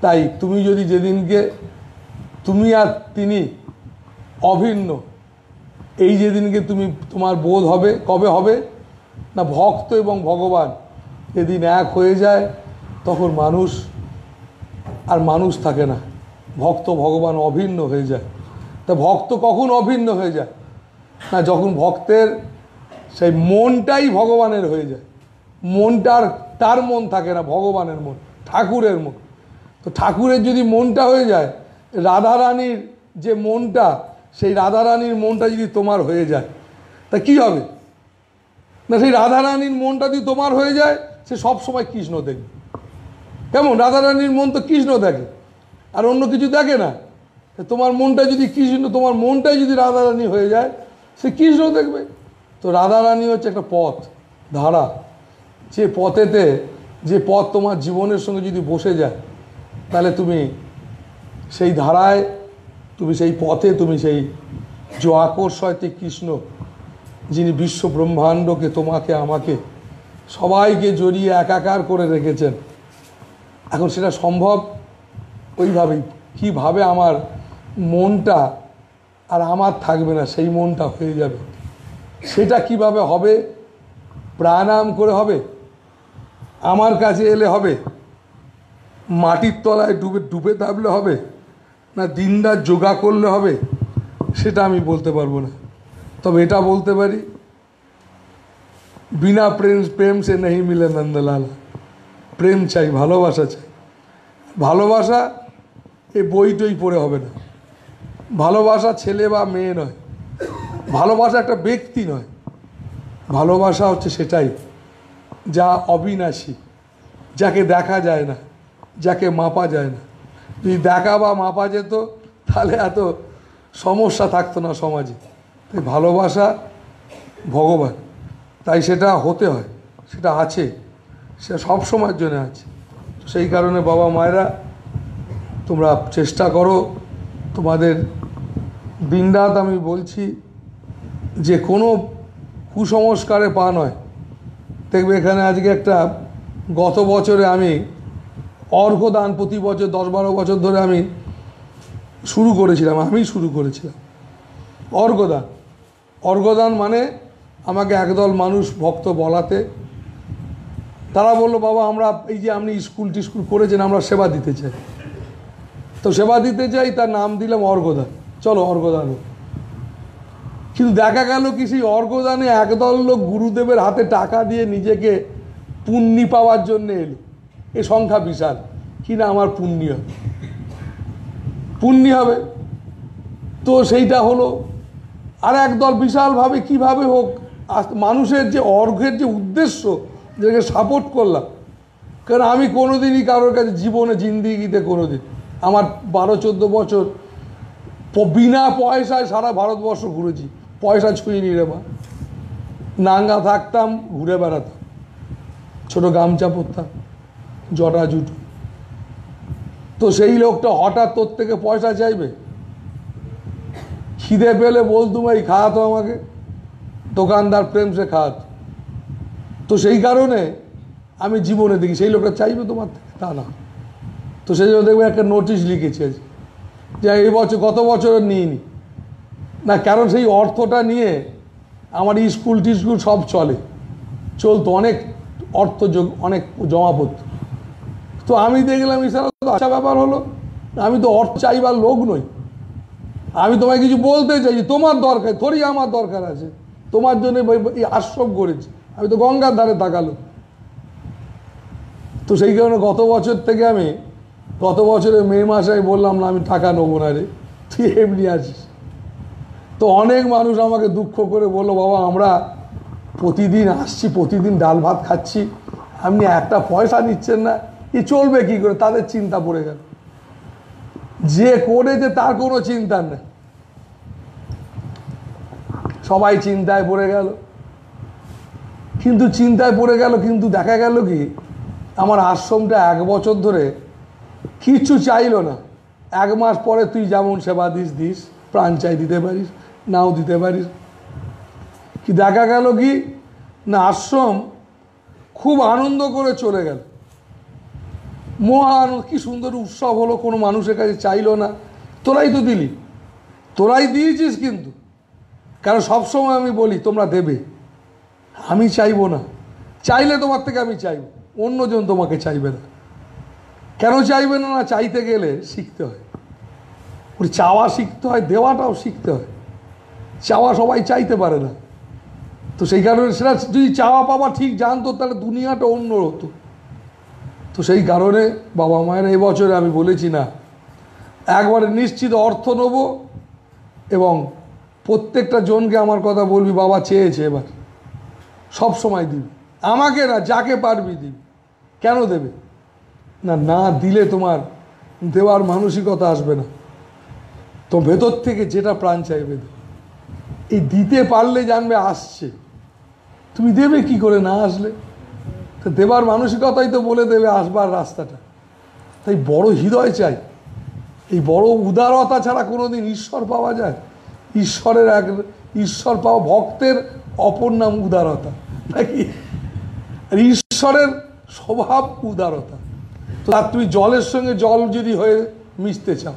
তাই তুমি যদি যেদিনকে তুমি আর তিনি অভিন্ন, এই যেদিনকে তোমার বোধ হবে, কবে হবে না, ভক্ত এবং ভগবান যেদিন এক হয়ে যায়, তখন মানুষ আর মানুষ থাকে না, ভক্ত ভগবান অভিন্ন হয়ে যায়। তা ভক্ত কখন অভিন্ন হয়ে যায় না, যখন ভক্তের সেই মনটাই ভগবানের হয়ে যায়। মনটার তার মন থাকে না, ভগবানের মন, ঠাকুরের মন। তো ঠাকুরের যদি মনটা হয়ে যায়, রাধারানীর যে মনটা, সেই রাধারানীর মনটা যদি তোমার হয়ে যায়, তা কি হবে না, সেই রাধারানীর মনটা যদি তোমার হয়ে যায়, সে সবসময় কৃষ্ণ দেখবে। কেমন? রাধারানীর মন তো কৃষ্ণ দেখে, আর অন্য কিছু দেখে না। তোমার মনটা যদি কৃষ্ণ, তোমার মনটাই যদি রাধারানী হয়ে যায়, সে কৃষ্ণ দেখবে। তো রাধারানী হচ্ছে একটা পথ, ধারা, যে পথ তোমার জীবনের সঙ্গে যদি বসে যায়, তাহলে তুমি সেই ধারায় তুমি সেই পথে, তুমি সেই যে আকর্ষয়তে কৃষ্ণ, যিনি বিশ্ব ব্রহ্মাণ্ডকে, তোমাকে, আমাকে, সবাইকে জড়িয়ে একাকার করে রেখেছেন। এখন সেটা সম্ভব ওইভাবেই। কীভাবে আমার মনটা আর আমার থাকবে না, সেই মনটা হয়ে যাবে, সেটা কিভাবে হবে? প্রাণায়াম করে হবে, আমার কাছে এলে হবে, মাটির তলায় ডুবে ডুবে থাকলে হবে, না দিনরাত যোগা করলে হবে, সেটা আমি বলতে পারবো না। তবে এটা বলতে পারি, বিনা প্রেম সে নেই মিলে নন্দলাল। প্রেম চাই, ভালোবাসা চাই। ভালোবাসা এই বই টই পড়ে হবে না। ভালোবাসা ছেলে বা মেয়ে নয়, ভালোবাসা একটা ব্যক্তি নয়। ভালোবাসা হচ্ছে সেটাই যা অবিনাশী, যাকে দেখা যায় না, যাকে মাপা যায় না। যদি দেখা বা মাপা যেত তাহলে এত সমস্যা থাকতো না সমাজে। তাই ভালোবাসা ভগবান, তাই সেটা হতে হয়, সেটা আছে, সেটা সব সময়ের জন্য আছে। সেই কারণে বাবা মায়েরা, তোমরা চেষ্টা করো, তোমাদের দিনরাত আমি বলছি যে কোনো কুসংস্কারে পা নয়। দেখবে এখানে আজকে একটা, গত বছরে আমি অর্ঘ্যদান প্রতি বছর 10-12 বছর ধরে আমি শুরু করেছিলাম অর্ঘ্যদান। অর্ঘ্যদান মানে আমাকে একদল মানুষ ভক্ত বলাতে, তারা বললো বাবা আমরা এই যে আপনি স্কুল টিস্কুল করেছেন, আমরা সেবা দিতে চাই। তো সেবা দিতে চাই, তার নাম দিলাম অর্ঘ্যদান। চলো অর্ঘ্যদান। কিন্তু দেখা গেল কি, সেই অর্ঘ্যদানে একদল লোক গুরুদেবের হাতে টাকা দিয়ে নিজেকে পুণ্যি পাওয়ার জন্য এলো। এ সংখ্যা বিশাল, কিনা আমার পুণ্যি হবে। তো সেইটা হলো। আর একদল বিশালভাবে কিভাবে হোক, মানুষের যে অর্ঘ্যের যে উদ্দেশ্য, যেটাকে সাপোর্ট করলাম। কারণ আমি কোনোদিনই কারোর কাছে জীবনে জিন্দিগিতে কোনোদিন, আমার 12-14 বছর বিনা পয়সায় সারা ভারতবর্ষ ঘুরেছি, পয়সা ছুঁইনি রে মা। নাঙ্গা থাকতাম, ঘুরে বেড়াতাম, ছোটো গামছা পরতাম, জটা জুটো। তো সেই লোকটা হঠাৎ তোর থেকে পয়সা চাইবে? খিদে পেলে বলতুম এই খাওয়াতো আমাকে, দোকানদার প্রেম সে খাওয়াতো। তো সেই কারণে আমি জীবনে দেখি সেই লোকটা চাইবে তোমার থেকে, তা না। তো সেই জন্য দেখবে একটা নোটিশ লিখেছি আজ, যে এই বছর গত বছর নিইনি না, কারণ সেই অর্থটা নিয়ে আমার স্কুল টিস্কুল সব চলতো, অনেক অর্থ অনেক জমা পড়তো। তো আমি দেখলাম ইসারা তো আচ্ছা ব্যাপার হলো, আমি তো অর্থ চাইবার লোক নই। আমি তোমায় কিছু বলতে চাইছি, তোমার দরকার, তোরই আমার দরকার আছে, তোমার জন্য এই আশ্রম করেছি। আমি তো গঙ্গার ধারে তাকালো। তো সেই কারণে গত বছরে মে মাসে আমি বললাম না আমি টাকা নেবো না রে, তুই এমনি আছিস। তো অনেক মানুষ আমাকে দুঃখ করে বললো বাবা আমরা প্রতিদিন আসছি, প্রতিদিন ডাল ভাত খাচ্ছি, আপনি একটা পয়সা নিচ্ছেন না, কি চলবে কি করে? তাদের চিন্তা পড়ে গেল। যে করেছে তার কোনো চিন্তা নেই, সবাই চিন্তায় পড়ে গেল। কিন্তু দেখা গেল কি, আমার আশ্রমটা 1 বছর ধরে কিচ্ছু চাইলো না। 1 মাস পরে তুই যেমন সেবা দিস, প্রাণ চাই দিতে পারিস, নাও দিতে পারিস। কি দেখা গেল কি না, আশ্রম খুব আনন্দ করে চলে গেল, মহান কি সুন্দর উৎসব হলো, কোনো মানুষের কাছে চাইলো না। তোরাই তো দিলি, তোরাই দিয়েছিস। কিন্তু কারণ সবসময় আমি বলি তোমরা দেবে, আমি চাইবো না। চাইলে তোমার থেকে আমি চাইব, অন্যজন তোমাকে চাইবে না। কেন চাইবে না? চাইতে গেলে শিখতে হয়, ওই চাওয়া শিখতে হয়, দেওয়াটাও শিখতে হয়। চাওয়া সবাই চাইতে পারে না। তো সেই কারণে সেটা যদি চাওয়া পাওয়া ঠিক জানতো তাহলে দুনিয়াটা অন্য হতো। তো সেই কারণে বাবা মায়ের এই বছরে আমি বলেছি না, একবারে নিশ্চিত অর্থ নেব, এবং প্রত্যেকটা জনকে আমার কথা বলবি বাবা চেয়েছে এবার সব সময় দিবি, আমাকে না যাকে পারবি দিবি। কেন দেবে না? না দিলে তোমার দেওয়ার মানসিকতা আসবে না, তো ভেতর থেকে যেটা প্রাণ চাইবে এই দিতে পারলে জানবে আসছে। তুমি দেবে কি করে না আসলে? তো দেবার মানসিকতাই তো বলে দেবে আসবার রাস্তাটা। তাই বড় হৃদয় চাই, এই বড় উদারতা ছাড়া কোনোদিন ঈশ্বর পাওয়া যায়? ঈশ্বর পাওয়া ভক্তের অপর নাম উদারতা নাকি? ঈশ্বরের স্বভাব উদারতা। তো আর তুমি জলের সঙ্গে জল যদি হয়ে মিশতে চাও,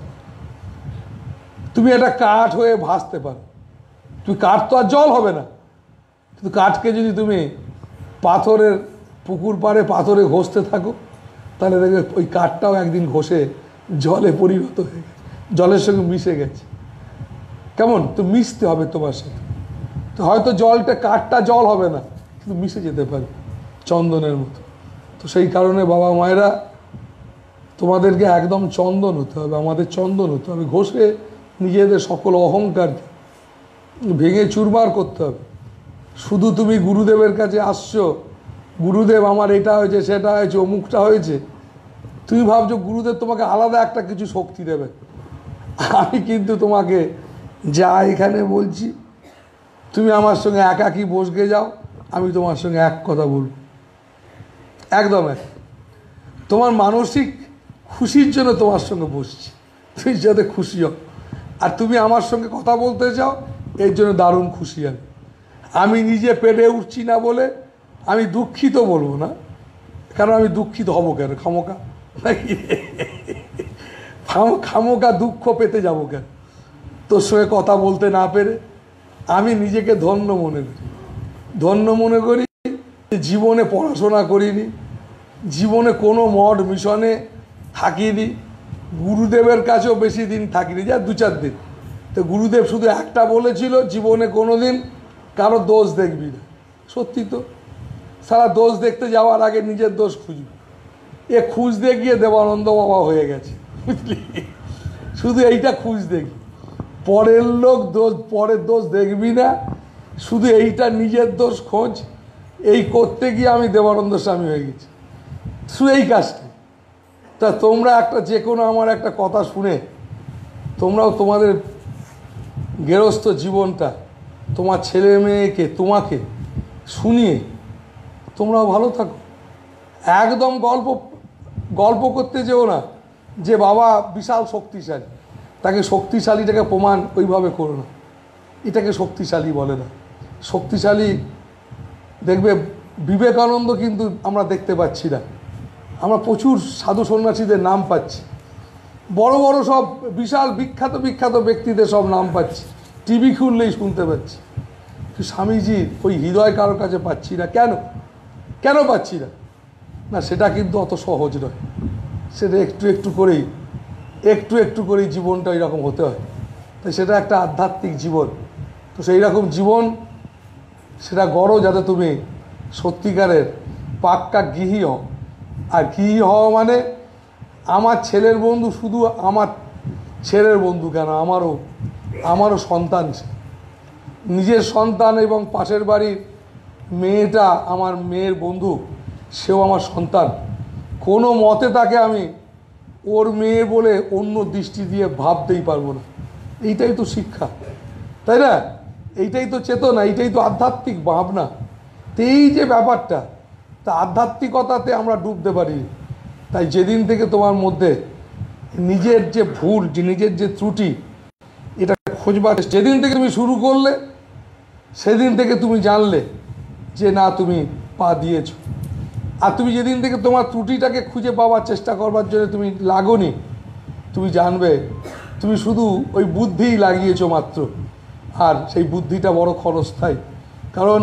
তুমি একটা কাঠ হয়ে ভাসতে পারো। তুমি কাঠ তো আর জল হবে না, কিন্তু কাঠকে যদি তুমি পাথরের পুকুর পাড়ে পাথরে ঘষতে থাকো, তাহলে দেখবে ওই কাঠটাও একদিন ঘষে জলে পরিণত হয়ে গেছে, জলের সঙ্গে মিশে গেছে। কেমন? তো মিশতে হবে তোমার সাথে। তো হয়তো জলটা, কাঠটা জল হবে না, কিন্তু মিশে যেতে পারে চন্দনের মতো। তো সেই কারণে বাবা মায়েরা, তোমাদেরকে একদম চন্দন হতে হবে, আমাদের চন্দন হতে হবে। ঘষে নিজেদের সকল অহংকারকে ভেঙে চুরমার করতে হবে। শুধু তুমি গুরুদেবের কাছে আসছো, গুরুদেব আমার এটা হয়েছে, সেটা হয়েছে, অমুকটা হয়েছে, তুমি ভাবছো গুরুদেব তোমাকে আলাদা একটা কিছু শক্তি দেবে। আমি কিন্তু তোমাকে যা এখানে বলছি, তুমি আমার সঙ্গে একাকী বসে যাও, আমি তোমার সঙ্গে এক কথা বলব, একদম এক। তোমার মানসিক খুশির জন্য তোমার সঙ্গে বসছি, তুমি যাতে খুশি হও। আর তুমি আমার সঙ্গে কথা বলতে চাও, এর জন্য দারুণ খুশি আমি। আমি নিজে পেরে উঠছি না বলে আমি দুঃখিত বলবো না, কারণ আমি দুঃখিত হব কেন? খামোকা নাকি? খামোকা দুঃখ পেতে যাব কেন? তোর সঙ্গে কথা বলতে না পেরে আমি নিজেকে ধন্য মনে করি। ধন্য মনে করি জীবনে পড়াশোনা করিনি, জীবনে কোনো মঠ মিশনে থাকিনি, গুরুদেবের কাছেও বেশি দিন থাকিনি, যা 2-4 দিন। তো গুরুদেব শুধু একটা বলেছিল, জীবনে কোনো দিন কারো দোষ দেখবি না। সত্যি তো, সারা দোষ দেখতে যাওয়ার আগে নিজের দোষ খুঁজবি। এ খুঁজতে গিয়ে দেবানন্দ বাবা হয়ে গেছে, বুঝলি? শুধু এইটা খুঁজতে গিয়ে পরের লোক দোষ, পরের দোষ দেখবি না, শুধু এইটা নিজের দোষ খোঁজ। এই করতে গিয়ে আমি দেবানন্দ স্বামী হয়ে গেছি, শুধু এই কাজটা। তা তোমরা একটা, যে কোনো আমার একটা কথা শুনে তোমরাও তোমাদের গেরস্থ জীবনটা, তোমার ছেলে মেয়েকে, তোমাকে শুনিয়ে তোমরাও ভালো থাকো। একদম গল্প করতে যেও না যে বাবা বিশাল শক্তিশালী, তাকে শক্তিশালীটাকে প্রমাণ ওইভাবে করো না। এটাকে শক্তিশালী বলে না। শক্তিশালী দেখবে বিবেকানন্দ কিন্তু আমরা দেখতে পাচ্ছি না, আমরা প্রচুর সাধু সন্ন্যাসীদের নাম পাচ্ছি, বড় বড় সব বিশাল বিখ্যাত ব্যক্তিদের সব নাম পাচ্ছি, টিভি খুললেই শুনতে পাচ্ছি। স্বামীজির ওই হৃদয় কারোর কাছে পাচ্ছি না। কেন পাচ্ছি না? না, সেটা কিন্তু অত সহজ নয়। সেটা একটু একটু করেই জীবনটা এরকম হতে হয়। তাই সেটা একটা আধ্যাত্মিক জীবন। তো সেই রকম জীবন সেটা গড়ো, যাতে তুমি সত্যিকারের পাক্কা গৃহী হও। আর গৃহী হওয়া মানে আমার ছেলের বন্ধু, শুধু আমার ছেলের বন্ধু কেন, আমারও সন্তান, নিজের সন্তান এবং পাশের বাড়ির মেয়েটা আমার মেয়ের বন্ধু, সেও আমার সন্তান। কোনো মতে তাকে আমি ওর মেয়ে বলে অন্য দৃষ্টি দিয়ে ভাবতেই পারবো না। এইটাই তো শিক্ষা, তাই না? এইটাই তো চেতনা, এইটাই তো আধ্যাত্মিক ভাবনা। তো এই যে ব্যাপারটা, তা আধ্যাত্মিকতাতে আমরা ডুবতে পারি। তাই যেদিন থেকে তোমার মধ্যে নিজের যে ভুল, নিজের যে ত্রুটি, এটা খোঁজবার যেদিন থেকে তুমি শুরু করলে, সেদিন থেকে তুমি জানলে যে না, তুমি পা দিয়েছ। আর তুমি যেদিন থেকে তোমার ত্রুটিটাকে খুঁজে পাওয়ার চেষ্টা করবার জন্য তুমি লাগোনি, তুমি জানবে তুমি শুধু ওই বুদ্ধিই লাগিয়েছো মাত্র। আর সেই বুদ্ধিটা বড় ক্ষণস্থায়ী, কারণ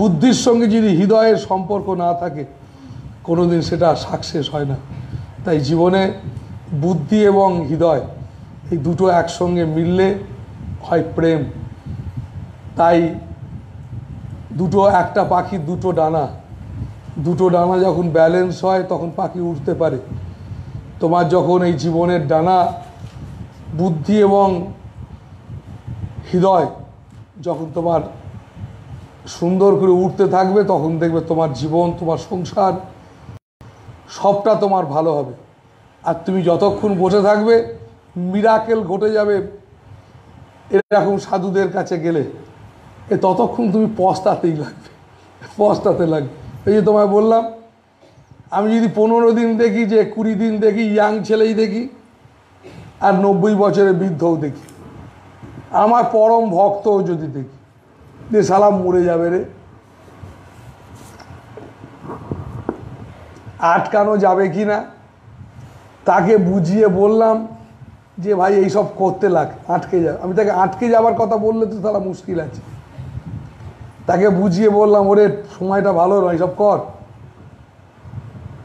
বুদ্ধির সঙ্গে যদি হৃদয়ের সম্পর্ক না থাকে, কোনো দিন সেটা সাকসেস হয় না। তাই জীবনে বুদ্ধি এবং হৃদয়, এই দুটো একসঙ্গে মিললে হয় প্রেম। তাই একটা পাখির দুটো ডানা যখন ব্যালেন্স হয়, তখন পাখি উঠতে পারে। তোমার যখন এই জীবনের ডানা বুদ্ধি এবং হৃদয় যখন তোমার সুন্দর করে উঠতে থাকবে, তখন দেখবে তোমার জীবন, তোমার সংসার সবটা তোমার ভালো হবে। আর তুমি যতক্ষণ বসে থাকবে, মিরাকেল ঘটে যাবে এরকম সাধুদের কাছে গেলে, ততক্ষণ তুমি পস্তাতে লাগবে। এই যে তোমায় বললাম, আমি যদি 15 দিন দেখি, যে 20 দিন দেখি, ইয়াং ছেলেই দেখি, আর 90 বছরের বৃদ্ধও দেখি, আমার পরম ভক্তও যদি দেখি, যে শালা মরে যাবে রে, আটকানো যাবে কি না, তাকে বুঝিয়ে বললাম যে ভাই এইসব করতে লাগ, আটকে যা। আমি তাকে আটকে যাবার কথা বললে তো তারা মুশকিল আছে। তাকে বুঝিয়ে বললাম, ওরে সময়টা ভালো নয়, সব কর।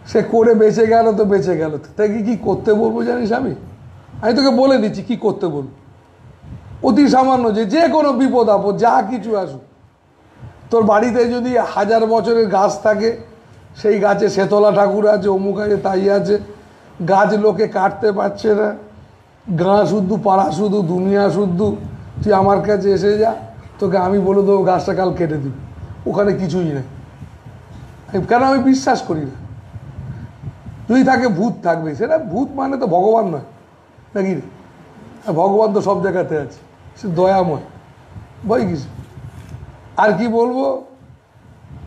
সে করে বেঁচে গেল তো বেঁচে গেল, তাকে কি করতে বলবো জানিস? আমি তোকে বলে দিচ্ছি কি করতে বলবো। অতি সামান্য যে কোনো বিপদ আপদ যা কিছু আসুক, তোর বাড়িতে যদি 1000 বছরের গাছ থাকে, সেই গাছে শেতলা ঠাকুর আছে, অমুক আছে, তাই আছে, গাছ লোকে কাটতে পারছে না, গাঁ শুদ্ধ, পাড়া শুদ্ধ, দুনিয়া শুদ্ধ, তুই আমার কাছে এসে যা, তোকে আমি বলে দেবো গাছটা কাল কেটে দিবি, ওখানে কিছুই নেই। কেন? আমি বিশ্বাস করি না। যদি থাকে ভূত থাকবে, সেটা ভূত মানে তো ভগবান নয় নাকি? ভগবান তো সব জায়গাতে আছে, সে দয়াময়, ভয় কিছু। আর কি বলবো,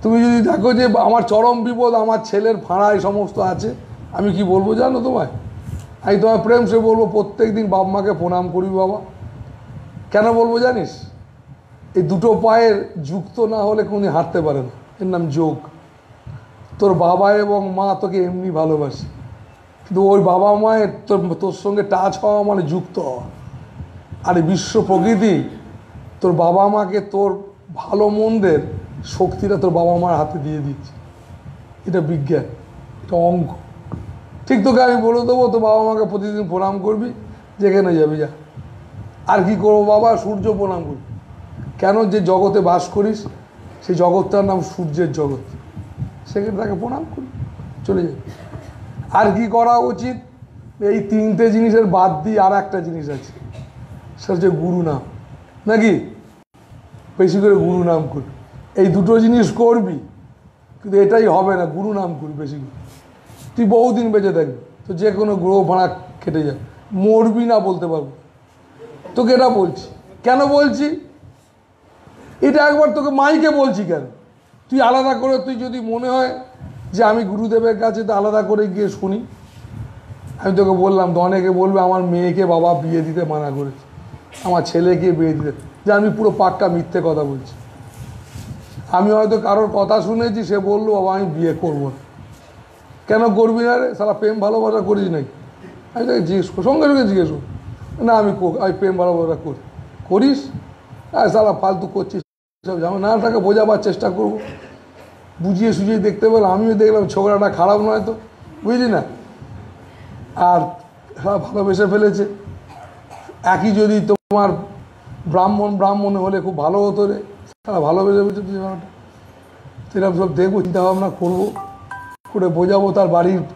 তুমি যদি দেখো যে আমার চরম বিপদ, আমার ছেলের ফাঁড়া এই সমস্ত আছে, আমি কি বলবো জানো তোমায়? আমি তোমার প্রেম সে বলবো প্রত্যেক দিন বাবা মাকে প্রণাম করবি বাবা। কেন বলবো জানিস? এই দুটো পায়ের যুক্ত না হলে কোনোদিন হাঁটতে পারে না, এর নাম যোগ। তোর বাবা এবং মা তোকে এমনি ভালোবাসে, কিন্তু ওই বাবা মায়ের তোর সঙ্গে টাচ হওয়া মানে যুক্ত হওয়া। আর বিশ্ব প্রকৃতি তোর বাবা মাকে তোর ভালো মন্দের শক্তিটা তোর বাবা মার হাতে দিয়ে দিচ্ছে। এটা বিজ্ঞান, এটা অঙ্ক। ঠিক তোকে আমি বলে দেবো, তো বাবা মাকে প্রতিদিন প্রণাম করবি, যেখানে যাবি যা। আর কি করবো বাবা? সূর্য প্রণাম করবি। কেন? যে জগতে বাস করিস সেই জগৎটার নাম সূর্যের জগৎ, সেখানে তাকে প্রণাম করবি, চলে যাবে। আর কি করা উচিত? এই 3টে জিনিসের বাদ দিয়ে আর একটা জিনিস আছে, সেটা হচ্ছে গুরু নাম, নাকি? বেশি করে গুরু নাম করবি। এই দুটো জিনিস করবি, কিন্তু এটাই হবে না, গুরু নাম করবি বেশি করে, তুই বহুদিন বেঁচে থাকবি। তো যে কোনো গ্রহ ভাড়া কেটে যায়, মরবি না বলতে পারবো। তোকে এটা বলছি কেন বলছি, এটা একবার তোকে মাইকে বলছি কেন, তুই আলাদা করে, তুই যদি মনে হয় যে আমি গুরুদেবের কাছে, তো আলাদা করে গিয়ে শুনি। আমি তোকে বললাম, তো অনেকে বলবে আমার মেয়েকে বাবা বিয়ে দিতে মানা করেছে, আমার ছেলেকে বিয়ে দিতে, যে আমি পুরো পাক্কা মিথ্যে কথা বলছি। আমি হয়তো কারোর কথা শুনেছি, সে বললো বাবা আমি বিয়ে করবো না। কেন করবি না রে? সারা প্রেম ভালোবাসা করিস নাকি? আমি তাকে জিজ্ঞেস করি, সঙ্গে সঙ্গে জিজ্ঞেস করি, না আমি প্রেম ভালোবাসা করিস, আর সারা ফালতু করছিস সব। আমি না, তাকে বোঝাবার চেষ্টা করবো, বুঝিয়ে সুঝিয়ে দেখতে পেলে। আমিও দেখলাম ছোকরাটা খারাপ নয় তো, বুঝলি না? আর ভালোবেসে ফেলেছে। একই যদি তোমার ব্রাহ্মণ হলে খুব ভালো হতো রে, তারা ভালোবেসে ফেলেছে। সেরকম সব দেখবো, চিন্তা ভাবনা করবো, করে বোঝাবো।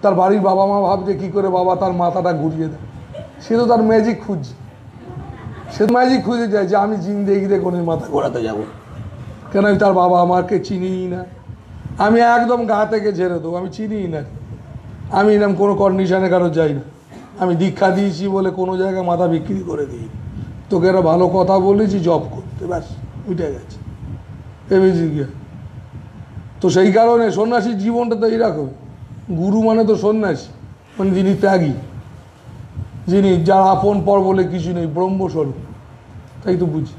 তার বাড়ির বাবা মা ভাবছে কী করে বাবা তার মাথাটা ঘুরিয়ে দেয়। সে তো তার ম্যাজিক খুঁজছে, সে ম্যাজিক খুঁজে যায় যে আমি জিন্দেগিতে কোনো মাথা ঘোরাতে যাবো। কেন? আমি তার বাবা আমাকে চিনিই না, আমি একদম গা থেকে ঝেড়ে দেবো, আমি চিনিই না। আমি এরকম কোনো কন্ডিশনে কারো যাই না। আমি দীক্ষা দিয়েছি বলে কোনো জায়গায় মাথা বিক্রি করে দিই। তোকে একটা ভালো কথা বলেছি, জব করতে, ব্যাস উঠে গেছে, ভেবেছি গিয়ে। তো সেই কারণে সন্ন্যাসীর জীবনটা তো এইরকম। গুরু মানে তো সন্ন্যাসী, মানে যিনি ত্যাগী, যিনি যার আপন পর বলে কিছু নেই, ব্রহ্মস্বরূপ। তাই তো বুঝি।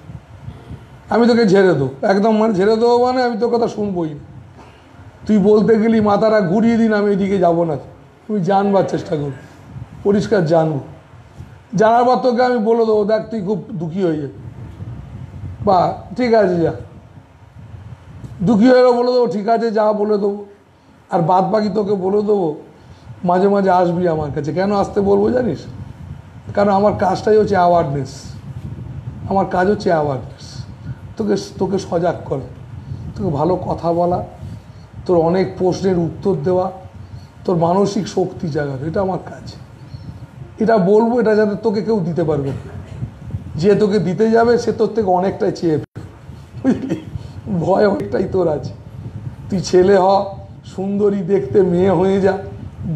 আমি তোকে ঝেড়ে দেবো একদম, মানে ঝেড়ে দেবো মানে আমি তোর কথা শুনবই না। তুই বলতে গেলি মাথাটা ঘুরিয়ে দিন, আমি এদিকে যাবো না। তুমি জানবার চেষ্টা করবো, পরিষ্কার জানবো। জানার পর তোকে আমি বলে দেবো, দেখ তুই খুব দুঃখী হয়ে যাবে, বা ঠিক আছে যা, দুঃখী হয়ে বলে দেবো ঠিক আছে যা, বলে দেবো। আর বাদ বাকি তোকে বলে দেবো, মাঝে মাঝে আসবি আমার কাছে। কেন আসতে বলবো জানিস? কারণ আমার কাজটাই হচ্ছে অ্যাওয়ারনেস। আমার কাজ হচ্ছে অ্যাওয়ারনেস, তোকে সজাগ করা, তোকে ভালো কথা বলা, তোর অনেক প্রশ্নের উত্তর দেওয়া, তোর মানসিক শক্তি জাগানো, এটা আমার কাজ। এটা বলবো, এটা যাতে তোকে কেউ দিতে পারবে না। যে তোকে দিতে যাবে সে তোর থেকে অনেকটাই চেয়ে, বুঝলি? ভয় অনেকটাই তোর আছে। তুই ছেলে হ, সুন্দরী দেখতে মেয়ে হয়ে যা,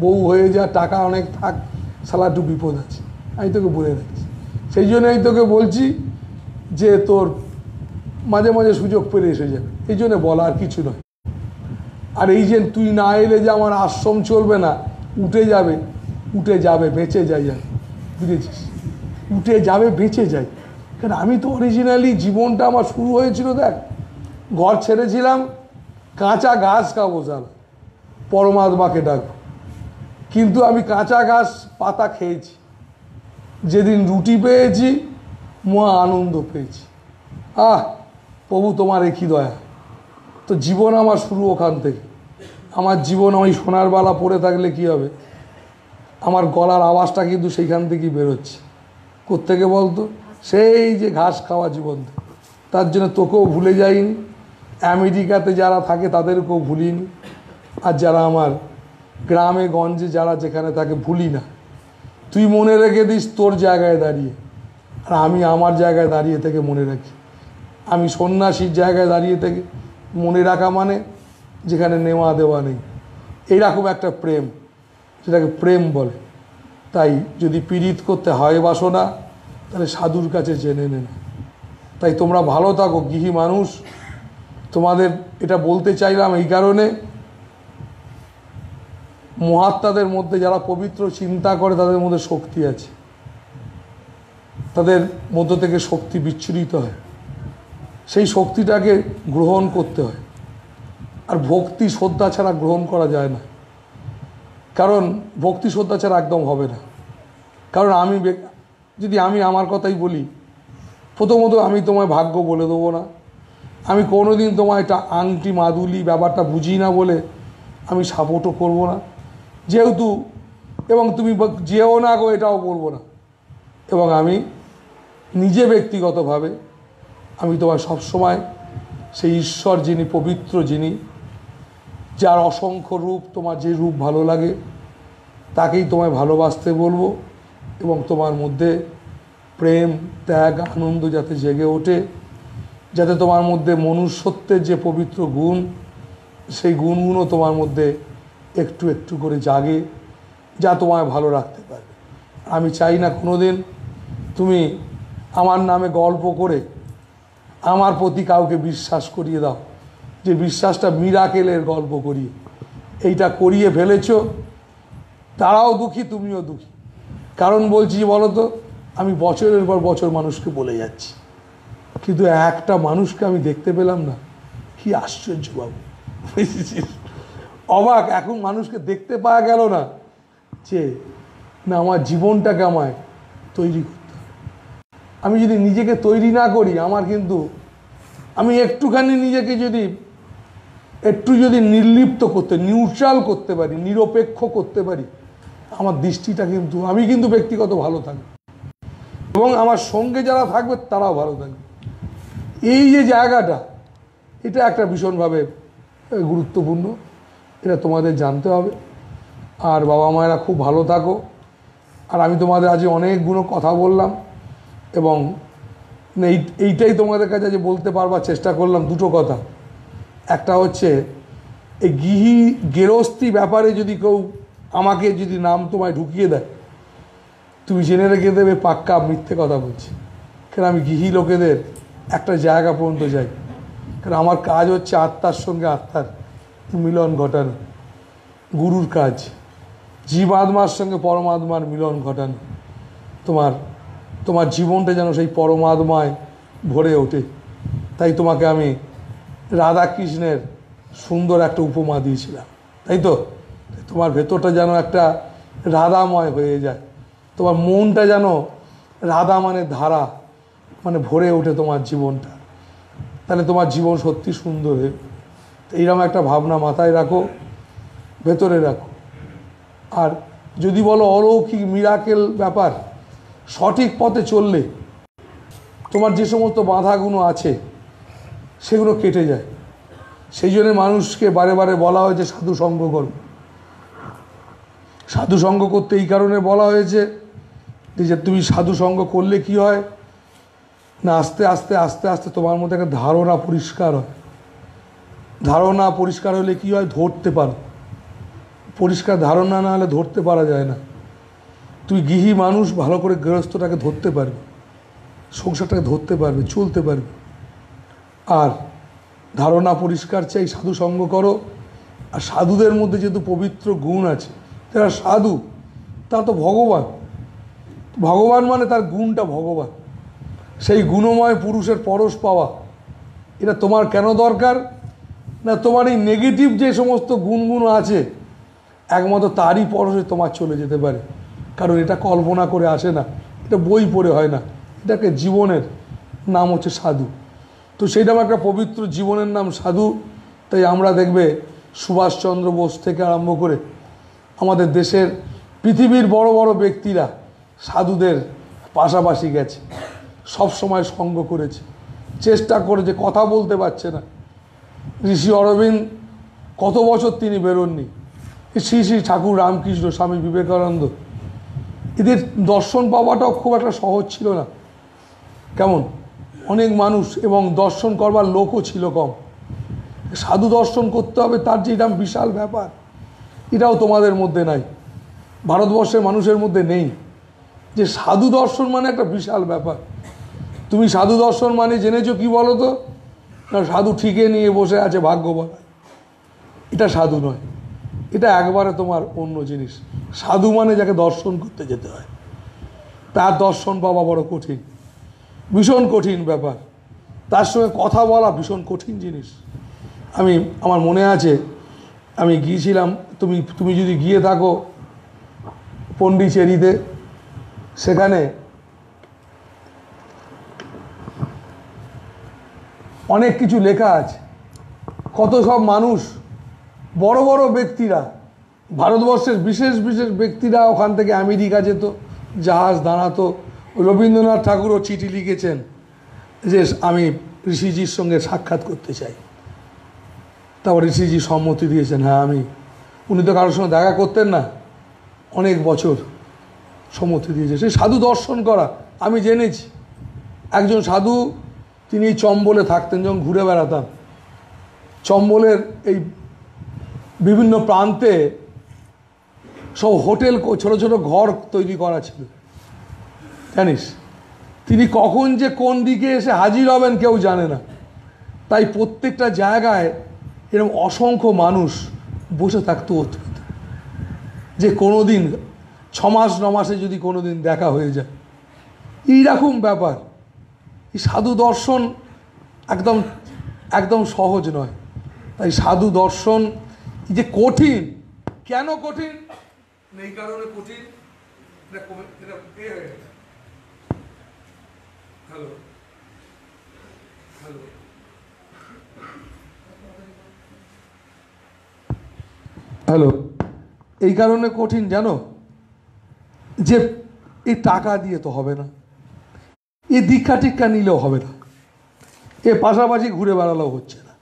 বউ হয়ে যা, টাকা অনেক থাক, শালা একটু বিপদ আছে। আমি তোকে বলে রাখছি। সেই জন্য আমি তোকে বলছি যে তোর মাঝে মাঝে সুযোগ পেলে এসে যাবে, এই জন্য বলা, আর কিছু নয়। আর এই যে তুই না এলে যে আমার আশ্রম চলবে না, উঠে যাবে, বেঁচে যাই, বুঝেছিস? উঠে যাবে, বেঁচে যাই। কারণ আমি তো অরিজিনালি জীবনটা আমার শুরু হয়েছিল, দেখ, ঘর ছেড়েছিলাম, কাঁচা ঘাস খাবো সারা, পরমাত্মাকে ডাকবো। কিন্তু আমি কাঁচা ঘাস পাতা খেয়েছি, যেদিন রুটি পেয়েছি মহা আনন্দ পেয়েছি। প্রভু তোমার একই দয়া। তো জীবন আমার শুরু ওখান থেকে। আমার জীবন আমি সোনার বালা পরে থাকলে কি হবে, আমার গলার আওয়াজটা কিন্তু সেইখান থেকেই বেরোচ্ছে। কোত্থেকে বলতো? সেই যে ঘাস খাওয়া জীবন। তার জন্য তোকেও ভুলে যাইনি, আমেরিকাতে যারা থাকে তাদেরকেও ভুলিনি, আর যারা আমার গ্রামে গঞ্জে যারা যেখানে থাকে ভুলি না। তুই মনে রেখে দিস তোর জায়গায় দাঁড়িয়ে, আর আমি আমার জায়গায় দাঁড়িয়ে থেকে মনে রাখি। আমি সন্ন্যাসীর জায়গায় দাঁড়িয়ে থেকে মনে রাখা মানে যেখানে নেওয়া দেওয়া নেই, এইরকম একটা প্রেম, যেটাকে প্রেম বলে। তাই যদি পীড়িত করতে হয় বাসনা, তাহলে সাধুর কাছে জেনে নেন। তাই তোমরা ভালো থাকো গৃহী মানুষ। তোমাদের এটা বলতে চাইলাম এই কারণে, মহাত্মাদের মধ্যে যারা পবিত্র চিন্তা করে তাদের মধ্যে শক্তি আছে, তাদের মধ্য থেকে শক্তি বিচ্ছুরিত হয়, সেই শক্তিটাকে গ্রহণ করতে হয়। আর ভক্তি শ্রদ্ধা ছাড়া গ্রহণ করা যায় না, কারণ ভক্তি শ্রদ্ধা ছাড়া একদম হবে না। কারণ যদি আমি আমার কথাই বলি, প্রথমত আমি তোমায় ভাগ্য বলে দেবো না। আমি কোনোদিন তোমায় এটা আংটি মাদুলি ব্যাপারটা বুঝি না বলে আমি সাপোর্টও করবো না, যেহেতু, এবং তুমি যেও না গো এটাও বলবো না। এবং আমি নিজে ব্যক্তিগতভাবে আমি তোমায় সবসময় সেই ঈশ্বর যিনি পবিত্র, যিনি, যার অসংখ্য রূপ, তোমার যে রূপ ভালো লাগে তাকেই তোমায় ভালোবাসতে বলবো। এবং তোমার মধ্যে প্রেম, ত্যাগ, আনন্দ যাতে জেগে ওঠে, যাতে তোমার মধ্যে মনুষ্যত্বের যে পবিত্র গুণ, সেই গুণগুলো তোমার মধ্যে একটু একটু করে জাগে, যা তোমায় ভালো রাখতে পারবে। আমি চাই না কোনোদিন তুমি আমার নামে গল্প করে আমার প্রতি কাউকে বিশ্বাস করিয়ে দাও, যে বিশ্বাসটা মিরাকেলের গল্প করিয়ে এইটা করিয়ে ফেলেছ। তারাও দুঃখী, তুমিও দুঃখী। কারণ বলছি বলো তো, আমি বছরের পর বছর মানুষকে বলে যাচ্ছি, কিন্তু একটা মানুষকে আমি দেখতে পেলাম না। কি আশ্চর্য বাবু, অবাক। এখন মানুষকে দেখতে পাওয়া গেল না, যে না আমার জীবনটাকে আমায় তৈরি করতে হবে। আমি যদি নিজেকে তৈরি না করি, আমার কিন্তু, আমি একটুখানি নিজেকে যদি নির্লিপ্ত করতে, নিউট্রাল করতে পারি, নিরপেক্ষ করতে পারি, আমার দৃষ্টিটা কিন্তু, আমি কিন্তু ব্যক্তিগত ভালো থাকবে, এবং আমার সঙ্গে যারা থাকবে তারাও ভালো থাকবে। এই যে জায়গাটা, এটা একটা ভীষণভাবে গুরুত্বপূর্ণ, এটা তোমাদের জানতে হবে। আর বাবা মায়েরা খুব ভালো থাকো। আর আমি তোমাদের আজ অনেকগুলো কথা বললাম, এবং এইটাই তোমাদের কাছে যে বলতে পারবার চেষ্টা করলাম। দুটো কথা, একটা হচ্ছে এই গেরস্থি ব্যাপারে যদি কেউ আমাকে যদি নাম তোমায় ঢুকিয়ে দেয়, তুমি জেনে রেখে দেবে পাক্কা মিথ্যে কথা বলছি। কারণ আমি গৃহী লোকেদের একটা জায়গা পর্যন্ত যাই, কারণ আমার কাজ হচ্ছে আত্মার সঙ্গে আত্মার মিলন ঘটানো, গুরুর কাজ, জীবাত্মার সঙ্গে পরমাত্মার মিলন ঘটানো। তোমার জীবনটা যেন সেই পরমাত্মায় ভরে ওঠে। তাই তোমাকে আমি রাধাকৃষ্ণের সুন্দর একটা উপমা দিয়েছিলাম, তাই তো? তোমার ভেতরটা যেন একটা রাধাময় হয়ে যায়, তোমার মনটা যেন রাধা মানে ধারা, মানে ভরে ওঠে তোমার জীবনটা, তাহলে তোমার জীবন সত্যি সুন্দর হবে। এইরকম একটা ভাবনা মাথায় রাখো, ভেতরে রাখো। আর যদি বলো অলৌকিক মিরাকেল ব্যাপার, সঠিক পথে চললে তোমার যে সমস্ত বাধাগুলো আছে সেগুলো কেটে যায়। সেই জন্য মানুষকে বারে বারে বলা হয়েছে সাধু সঙ্গ করো। সাধু সঙ্গ করতে এই কারণে বলা হয়েছে যে তুমি সাধু সঙ্গ করলে কি হয় না, আস্তে আস্তে আস্তে আস্তে তোমার মধ্যে একটা ধারণা পরিষ্কার হয়। ধারণা পরিষ্কার হলে কি হয়, ধরতে পারো। পরিষ্কার ধারণা না হলে ধরতে পারা যায় না। তুই গৃহী মানুষ, ভালো করে গৃহস্থটাকে ধরতে পারবে, সংসারটাকে ধরতে পারবে, চলতে পারবে। আর ধারণা পরিষ্কার চাই, সাধু সঙ্গ করো। আর সাধুদের মধ্যে যেহেতু পবিত্র গুণ আছে, যারা সাধু তারা তো ভগবান। ভগবান মানে তার গুণটা ভগবান, সেই গুণময় পুরুষের পরশ পাওয়া এটা তোমার কেন দরকার না? তোমার এই নেগেটিভ যে সমস্ত গুণগুলো আছে একমাত্র তারই পরশে তোমার চলে যেতে পারে, কারণ এটা কল্পনা করে আসে না, এটা বই পড়ে হয় না, এটাকে জীবনের নাম হচ্ছে সাধু। তো সেইটাও একটা পবিত্র জীবনের নাম সাধু। তাই আমরা দেখবে সুভাষচন্দ্র বোস থেকে আরম্ভ করে আমাদের দেশের পৃথিবীর বড় বড় ব্যক্তিরা সাধুদের পাশাপাশি গেছে, সব সময় সঙ্গ করেছে, চেষ্টা করেছে, কথা বলতে পারছে না। ঋষি অরবিন্দ কত বছর তিনি বেরোননি, শ্রী শ্রী ঠাকুর রামকৃষ্ণ, স্বামী বিবেকানন্দ, এদের দর্শন পাওয়াটাও খুব একটা সহজ ছিল না। কেমন অনেক মানুষ এবং দর্শন করবার লোকও ছিল কম। সাধু দর্শন করতে হবে তার যে এটা বিশাল ব্যাপার, এটাও তোমাদের মধ্যে নাই, ভারতবর্ষের মানুষের মধ্যে নেই, যে সাধু দর্শন মানে একটা বিশাল ব্যাপার। তুমি সাধু দর্শন মানে জেনেছো কি বলো তো? না, সাধু ঠিকে নিয়ে বসে আছে ভাগ্য বলা, এটা সাধু নয়, এটা একবারে তোমার অন্য জিনিস। সাধু মানে যাকে দর্শন করতে যেতে হয়, তার দর্শন পাওয়া বড় কঠিন, ভীষণ কঠিন ব্যাপার। তার সঙ্গে কথা বলা ভীষণ কঠিন জিনিস। আমার মনে আছে আমি গিয়েছিলাম, তুমি যদি গিয়ে থাকো পন্ডিচেরিতে, সেখানে অনেক কিছু লেখা আছে, কত সব মানুষ, বড় বড় ব্যক্তিরা, ভারতবর্ষের বিশেষ বিশেষ ব্যক্তিরা ওখান থেকে আমেরিকা যেত, জাহাজ দাঁড়াতো। রবীন্দ্রনাথ ঠাকুরও চিঠি লিখেছেন যে আমি ঋষিজির সঙ্গে সাক্ষাৎ করতে চাই। তারপর ঋষিজি সম্মতি দিয়েছেন, হ্যাঁ উনি তো কারোর সঙ্গে দেখা করতেন না, অনেক বছর সম্মতি দিয়েছে। সেই সাধু দর্শন করা আমি জেনেছি। একজন সাধু, তিনি চম্বলে থাকতেন, যখন ঘুরে বেড়াতাম চম্বলের এই বিভিন্ন প্রান্তে সব হোটেল, ছোট ছোট ঘর তৈরি করা ছিল, জানিস? তিনি কখন যে কোন দিকে এসে হাজির হবেন কেউ জানে না, তাই প্রত্যেকটা জায়গায় এরকম অসংখ্য মানুষ বসে থাকতো, যে কোনো দিন 6 মাস 9 মাসে যদি কোনো দিন দেখা হয়ে যায়, এইরকম ব্যাপার। এই সাধু দর্শন একদম একদম সহজ নয়। তাই সাধু দর্শন যে কঠিন, কেন কঠিন? এই কারণে কঠিন, হ্যালো হ্যালো হ্যালো এই কারণে কঠিন জানো, যে এই টাকা দিয়ে তো হবে না, এ দীক্ষা টিক্ষা নিলেও হবে না, এ পাশাপাশি ঘুরে বেড়ালেও হচ্ছে না,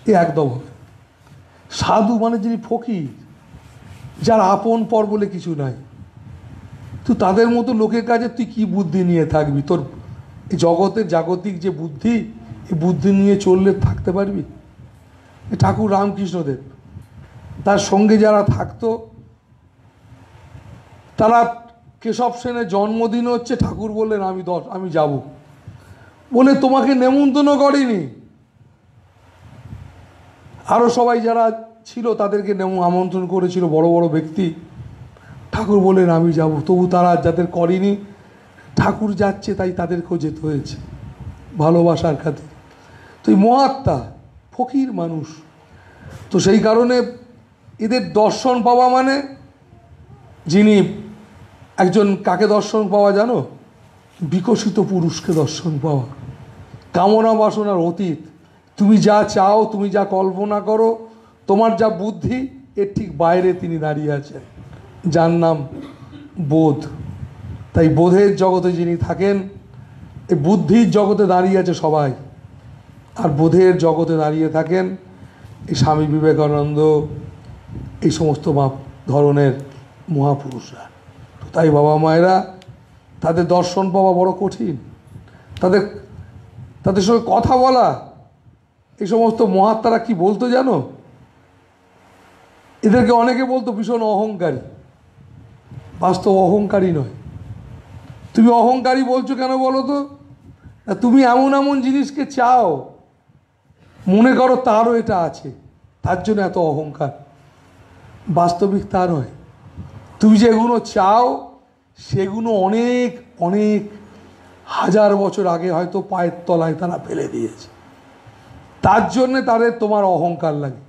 এ একদম হবে। সাধু মানে যিনি ফকির, যার আপন পর বলে কিছু নাই, তুই তাদের মতো লোকের কাছে তুই কি বুদ্ধি নিয়ে থাকবি? তোর এই জগতের জাগতিক যে বুদ্ধি, এই বুদ্ধি নিয়ে চললে থাকতে পারবি? ঠাকুর রামকৃষ্ণদেব, তার সঙ্গে যারা থাকতো, তারা কেশব সেনের জন্মদিন হচ্ছে, ঠাকুর বললেন আমি যাব, বলে তোমাকে নেমন্তন্ন করেনি, আরও সবাই যারা ছিল তাদেরকে আমন্ত্রণ করেছিল, বড় বড় ব্যক্তি। ঠাকুর বললেন আমি যাব, তবু তারা যাদের করেনি, ঠাকুর যাচ্ছে তাই তাদেরকেও যেতে হয়েছে ভালোবাসার খাতির। তো এই মহাত্মা ফকির মানুষ, তো সেই কারণে এদের দর্শন পাওয়া মানে, যিনি একজন, কাকে দর্শন পাওয়া জানো? বিকশিত পুরুষকে দর্শন পাওয়া, কামনা বাসনার অতীত। তুমি যা চাও, তুমি যা কল্পনা করো, তোমার যা বুদ্ধি, এর ঠিক বাইরে তিনি দাঁড়িয়ে আছেন, যার নাম বোধ। তাই বোধের জগতে যিনি থাকেন, এই বুদ্ধির জগতে দাঁড়িয়ে আছে সবাই, আর বোধের জগতে দাঁড়িয়ে থাকেন এই স্বামী বিবেকানন্দ, এই সমস্ত ধরনের মহাপুরুষরা। তাই বাবা মায়েরা, তাদের দর্শন পাওয়া বড় কঠিন, তাদের সঙ্গে কথা বলা। এই সমস্ত মহাত্মারা কি বলতো জানো? এদেরকে অনেকে বলতো ভীষণ অহংকারী, বাস্তব অহংকারী নয়। তুমি অহংকারী বলছো কেন বলো তো? তুমি এমন এমন জিনিসকে চাও, মনে করো তারও এটা আছে, তার জন্য এত অহংকার। বাস্তবিক তা নয়। তুমি যেগুলো চাও সেগুলো অনেক অনেক হাজার বছর আগে হয়তো পায়ের তলায় তারা ফেলে দিয়েছে। তার জন্যে তাদের তোমার অহংকার লাগে।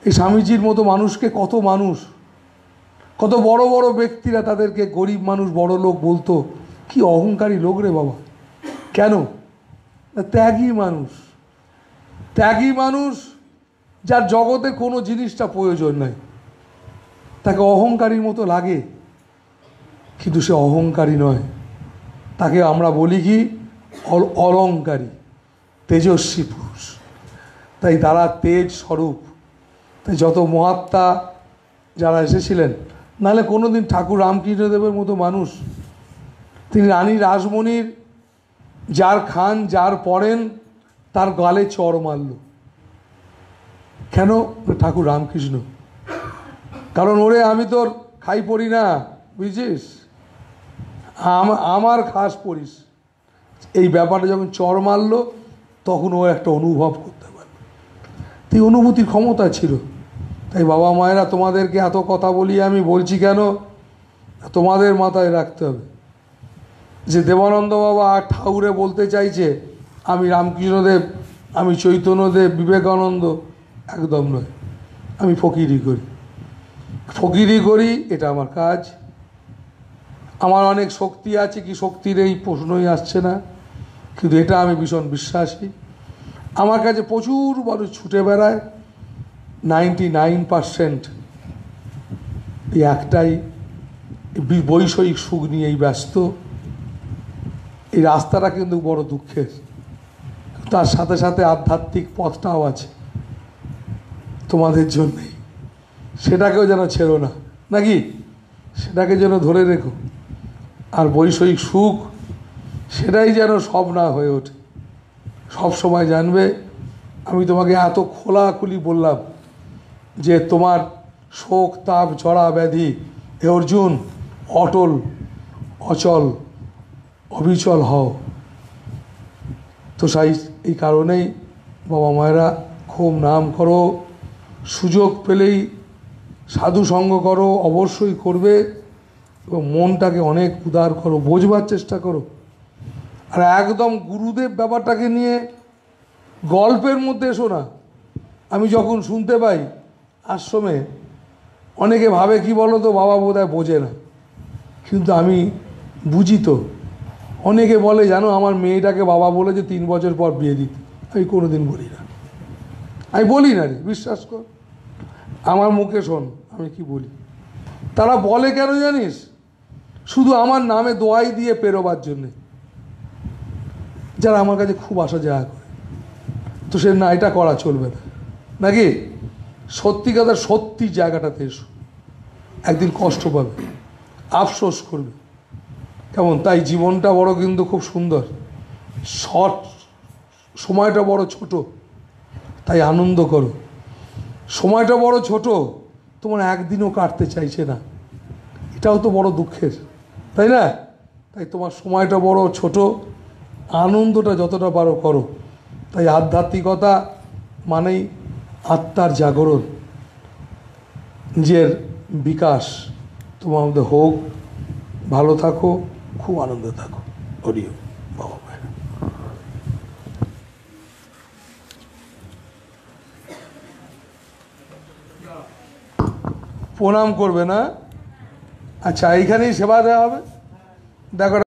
এই স্বামীজির মতো মানুষকে কত মানুষ, কত বড় বড় ব্যক্তিরা তাদেরকে গরিব মানুষ বড় লোক বলতো, কি অহংকারী লোক রে বাবা। কেন? ত্যাগী মানুষ, ত্যাগী মানুষ, যার জগতে কোনো জিনিসটা প্রয়োজন নাই, তাকে অহংকারীর মতো লাগে, কিন্তু সে অহংকারী নয়। তাকে আমরা বলি কি অলংকারী, তেজস্বী পুরুষ। তাই তারা তেজ স্বরূপ। তাই যত মহাত্মা যারা এসেছিলেন, নাহলে কোনো দিন ঠাকুর রামকৃষ্ণদেবের মতো মানুষ, তিনি রানী রাসমণির যার খান যার পড়েন তার গালে চড় মারল। কেন? ঠাকুর রামকৃষ্ণ। কারণ ওরে আমি তোর খাই পড়ি না, বুঝছিস, আমার খাস পড়িস। এই ব্যাপারটা যখন চড় মারল তখন ও একটা অনুভব করতে পারল। এই অনুভূতির ক্ষমতা ছিল। তাই বাবা মায়েরা, তোমাদেরকে এত কথা বলি আমি বলছি কেন, তোমাদের মাথায় রাখতে হবে যে দেবানন্দ বাবা আর ঠাকুরে বলতে চাইছে আমি রামকৃষ্ণদেব, আমি চৈতন্যদেব, বিবেকানন্দ, একদম নয়। আমি ফকিরি করি, ফকিরি করি, এটা আমার কাজ। আমার অনেক শক্তি আছে, কি শক্তির এই প্রশ্নই আসছে না, কিন্তু এটা আমি ভীষণ বিশ্বাসী। আমার কাছে প্রচুর মানুষ ছুটে বেড়ায়, 99% এই একটাই বৈষয়িক সুখ নিয়েই ব্যস্ত। এই রাস্তাটা কিন্তু বড় দুঃখের, তার সাথে সাথে আধ্যাত্মিক পথটাও আছে তোমাদের জন্যেই। সেটাকেও যেন ছেড়ো না, নাকি? সেটাকে যেন ধরে রেখো। আর বৈষয়িক সুখ সেটাই যেন সব না হয়ে ওঠে। সব সময় জানবে, আমি তোমাকে এত খোলাখুলি বললাম যে তোমার শোক তাপ জড়া ব্যাধি, হে অর্জুন, অটল অচল অবিচল হও। তো এই কারণেই বাবা মায়েরা খুব নাম করো, সুযোগ পেলেই সাধু সঙ্গ করো, অবশ্যই করবে, এবং মনটাকে অনেক উদার করো, বোঝবার চেষ্টা করো। আর একদম গুরুদেব ব্যাপারটাকে নিয়ে গল্পের মধ্যে এসো না। আমি যখন শুনতে পাই আশ্রমে অনেকে ভাবে কি বলো তো, বাবা বোধহয় বোঝে না, কিন্তু আমি বুঝি তো। অনেকে বলে জানো, আমার মেয়েটাকে বাবা বলেছে 3 বছর পর বিয়ে দিতে। আমি কোনো দিন বলি না, আমি বলি না রে, বিশ্বাস কর। আমার মুখে শোন আমি কি বলি। তারা বলে কেন জানিস? শুধু আমার নামে দোয়াই দিয়ে পেরোবার জন্যে, যারা আমার কাছে খুব আসা যাওয়া করে। তো সে না, এটা করা চলবে না, নাকি? সত্যি কথা, সত্যি জায়গাটাতে এসো, একদিন কষ্ট পাবে, আফসোস করবে। কেমন? তাই জীবনটা বড় কিন্তু খুব সুন্দর, শর্ট, সময়টা বড় ছোট, তাই আনন্দ করো। সময়টা বড় ছোট, তোমার একদিনও কাটতে চাইছে না, এটাও তো বড় দুঃখের, তাই না? তাই তোমার সময়টা বড় ছোট, আনন্দটা যতটা পারো করো। তাই আধ্যাত্মিকতা মানেই আত্মার জাগরণ, নিজের বিকাশ তোমার মধ্যে হোক। ভালো থাকো, খুব আনন্দে থাকো। হরিও বাবা মায়েরা প্রণাম করবে না। আচ্ছা, এইখানেই সেবা দেওয়া হবে। দেখো।